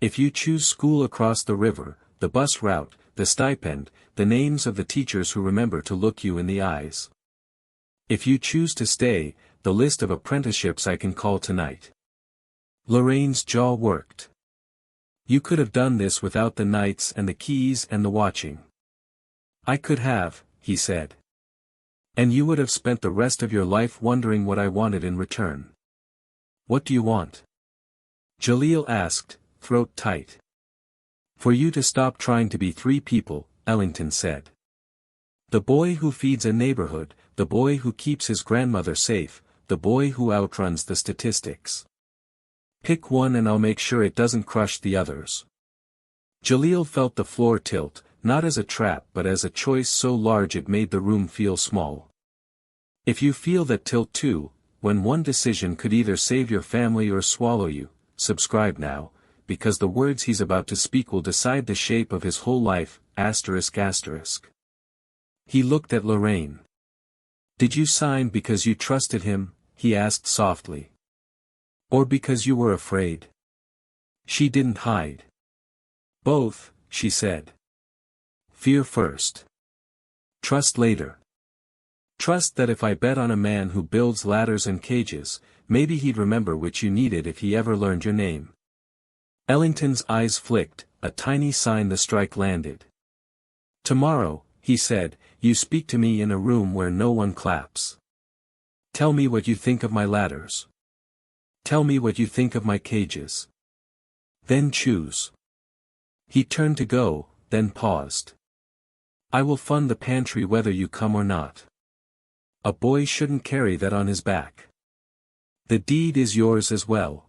If you choose school across the river, the bus route, the stipend, the names of the teachers who remember to look you in the eyes. If you choose to stay, the list of apprenticeships I can call tonight. Lorraine's jaw worked. You could have done this without the nights and the keys and the watching. I could have, he said. And you would have spent the rest of your life wondering what I wanted in return. What do you want? Jalil asked, throat tight. For you to stop trying to be three people, Ellington said. The boy who feeds a neighborhood, the boy who keeps his grandmother safe, the boy who outruns the statistics. Pick one and I'll make sure it doesn't crush the others. Jalil felt the floor tilt, not as a trap but as a choice so large it made the room feel small. If you feel that tilt too, when one decision could either save your family or swallow you, subscribe now, because the words he's about to speak will decide the shape of his whole life, ***. He looked at Lorraine. Did you sign because you trusted him? He asked softly. Or because you were afraid? She didn't hide. Both, she said. Fear first. Trust later. Trust that if I bet on a man who builds ladders and cages, maybe he'd remember which you needed if he ever learned your name. Ellington's eyes flicked, a tiny sign the strike landed. Tomorrow, he said, you speak to me in a room where no one claps. Tell me what you think of my ladders. Tell me what you think of my cages. Then choose. He turned to go, then paused. I will fund the pantry whether you come or not. A boy shouldn't carry that on his back. The deed is yours as well.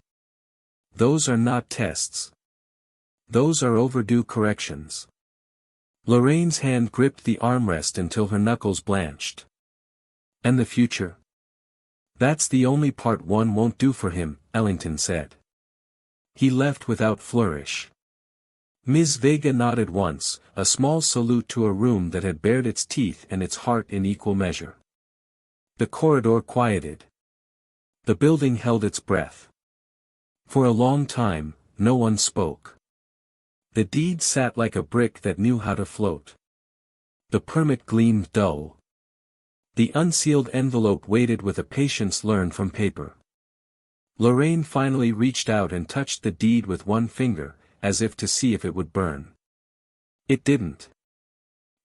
Those are not tests. Those are overdue corrections. Lorraine's hand gripped the armrest until her knuckles blanched. And the future? That's the only part one won't do for him, Ellington said. He left without flourish. Ms. Vega nodded once, a small salute to a room that had bared its teeth and its heart in equal measure. The corridor quieted. The building held its breath. For a long time, no one spoke. The deed sat like a brick that knew how to float. The permit gleamed dull. The unsealed envelope waited with a patience learned from paper. Lorraine finally reached out and touched the deed with one finger, as if to see if it would burn. It didn't.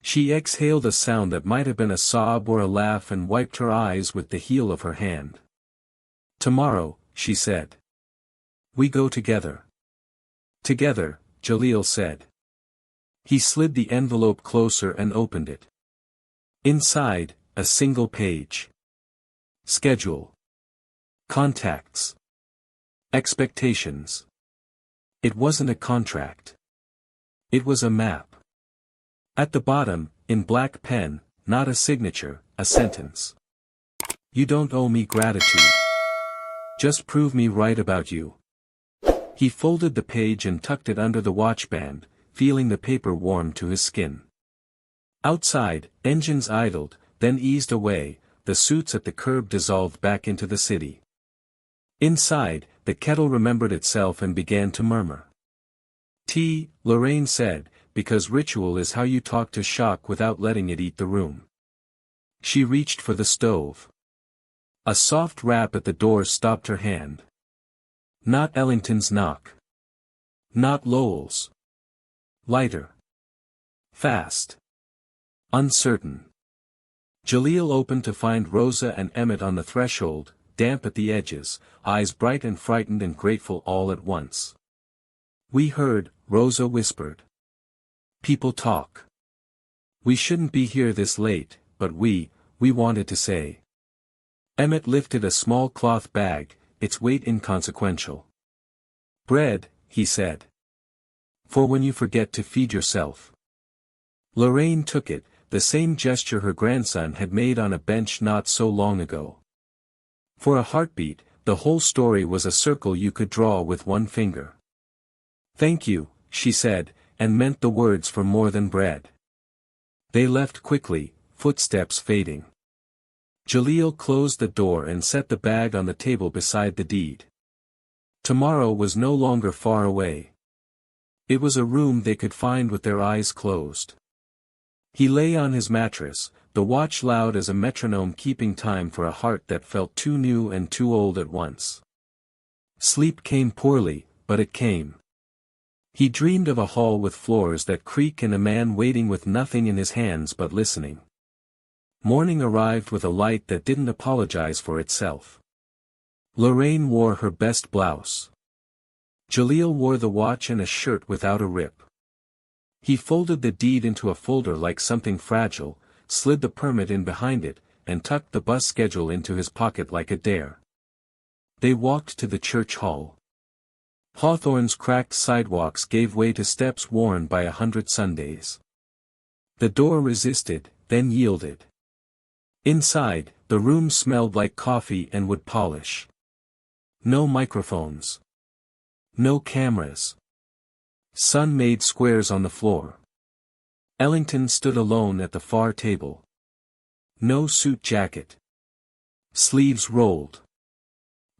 She exhaled a sound that might have been a sob or a laugh and wiped her eyes with the heel of her hand. Tomorrow, she said. We go together. Together, Jalil said. He slid the envelope closer and opened it. Inside, a single page. Schedule. Contacts. Expectations. It wasn't a contract. It was a map. At the bottom, in black pen, not a signature, a sentence. You don't owe me gratitude. Just prove me right about you. He folded the page and tucked it under the watchband, feeling the paper warm to his skin. Outside, engines idled, then eased away, the suits at the curb dissolved back into the city. Inside, the kettle remembered itself and began to murmur. Tea, Lorraine said, because ritual is how you talk to shock without letting it eat the room. She reached for the stove. A soft rap at the door stopped her hand. Not Ellington's knock. Not Lowell's. Lighter. Fast. Uncertain. Jalil opened to find Rosa and Emmett on the threshold, damp at the edges, eyes bright and frightened and grateful all at once. We heard, Rosa whispered. People talk. We shouldn't be here this late, but we wanted to say. Emmett lifted a small cloth bag, its weight inconsequential. Bread, he said. For when you forget to feed yourself. Lorraine took it, the same gesture her grandson had made on a bench not so long ago. For a heartbeat, the whole story was a circle you could draw with one finger. Thank you, she said, and meant the words for more than bread. They left quickly, footsteps fading. Jalil closed the door and set the bag on the table beside the deed. Tomorrow was no longer far away. It was a room they could find with their eyes closed. He lay on his mattress, the watch loud as a metronome keeping time for a heart that felt too new and too old at once. Sleep came poorly, but it came. He dreamed of a hall with floors that creak and a man waiting with nothing in his hands but listening. Morning arrived with a light that didn't apologize for itself. Lorraine wore her best blouse. Jaleel wore the watch and a shirt without a rip. He folded the deed into a folder like something fragile, slid the permit in behind it, and tucked the bus schedule into his pocket like a dare. They walked to the church hall. Hawthorne's cracked sidewalks gave way to steps worn by 100 Sundays. The door resisted, then yielded. Inside, the room smelled like coffee and wood polish. No microphones. No cameras. Sun made squares on the floor. Ellington stood alone at the far table. No suit jacket. Sleeves rolled.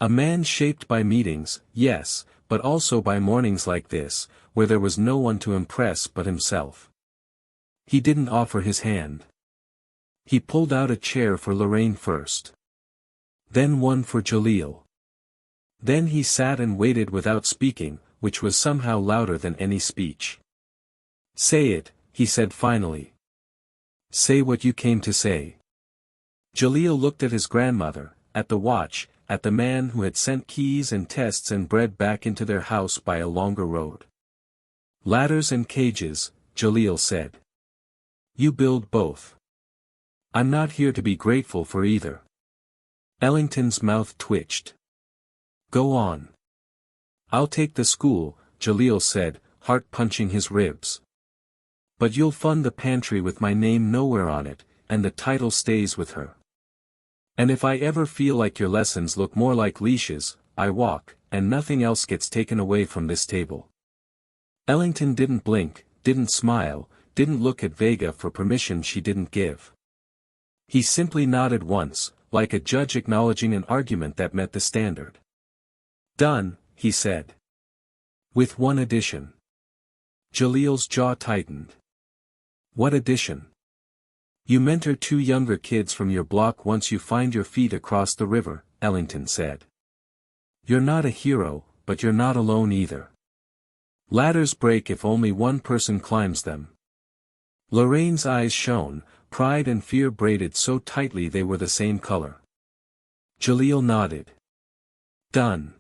A man shaped by meetings, yes, but also by mornings like this, where there was no one to impress but himself. He didn't offer his hand. He pulled out a chair for Lorraine first. Then one for Jaleel. Then he sat and waited without speaking, which was somehow louder than any speech. "Say it," he said finally. "Say what you came to say." Jaleel looked at his grandmother, at the watch, at the man who had sent keys and tests and bread back into their house by a longer road. "Ladders and cages," Jaleel said. "You build both. I'm not here to be grateful for either." Ellington's mouth twitched. "Go on." "I'll take the school," Jaleel said, heart punching his ribs. "But you'll fund the pantry with my name nowhere on it, and the title stays with her. And if I ever feel like your lessons look more like leashes, I walk, and nothing else gets taken away from this table." Ellington didn't blink, didn't smile, didn't look at Vega for permission she didn't give. He simply nodded once, like a judge acknowledging an argument that met the standard. "Done," he said. "With one addition." Jaleel's jaw tightened. "What addition?" "You mentor 2 younger kids from your block once you find your feet across the river," Ellington said. "You're not a hero, but you're not alone either. Ladders break if only one person climbs them." Lorraine's eyes shone, pride and fear braided so tightly they were the same color. Jaleel nodded. "Done."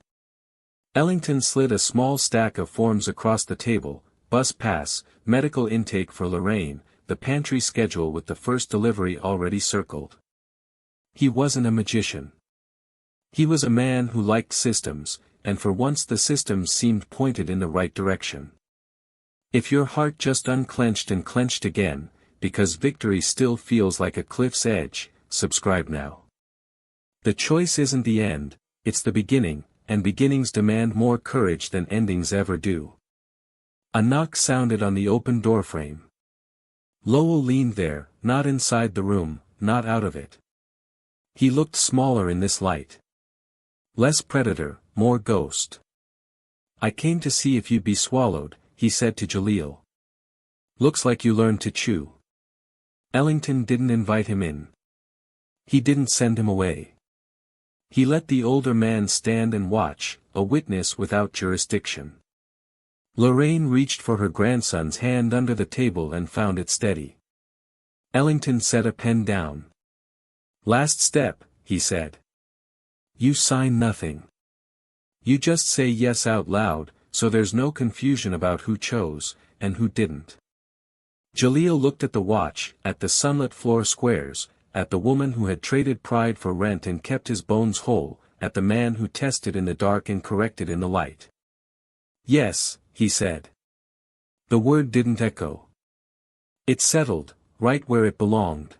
Ellington slid a small stack of forms across the table: bus pass, medical intake for Lorraine, the pantry schedule with the first delivery already circled. He wasn't a magician. He was a man who liked systems, and for once the systems seemed pointed in the right direction. If your heart just unclenched and clenched again, because victory still feels like a cliff's edge, subscribe now. The choice isn't the end, it's the beginning, and beginnings demand more courage than endings ever do. A knock sounded on the open doorframe. Lowell leaned there, not inside the room, not out of it. He looked smaller in this light. Less predator, more ghost. "I came to see if you'd be swallowed," he said to Jaleel. "Looks like you learned to chew." Ellington didn't invite him in. He didn't send him away. He let the older man stand and watch, a witness without jurisdiction. Lorraine reached for her grandson's hand under the table and found it steady. Ellington set a pen down. "Last step," he said. "You sign nothing. You just say yes out loud, so there's no confusion about who chose, and who didn't." Jaleel looked at the watch, at the sunlit floor squares, at the woman who had traded pride for rent and kept his bones whole, at the man who tested in the dark and corrected in the light. "Yes," he said. The word didn't echo. It settled, right where it belonged.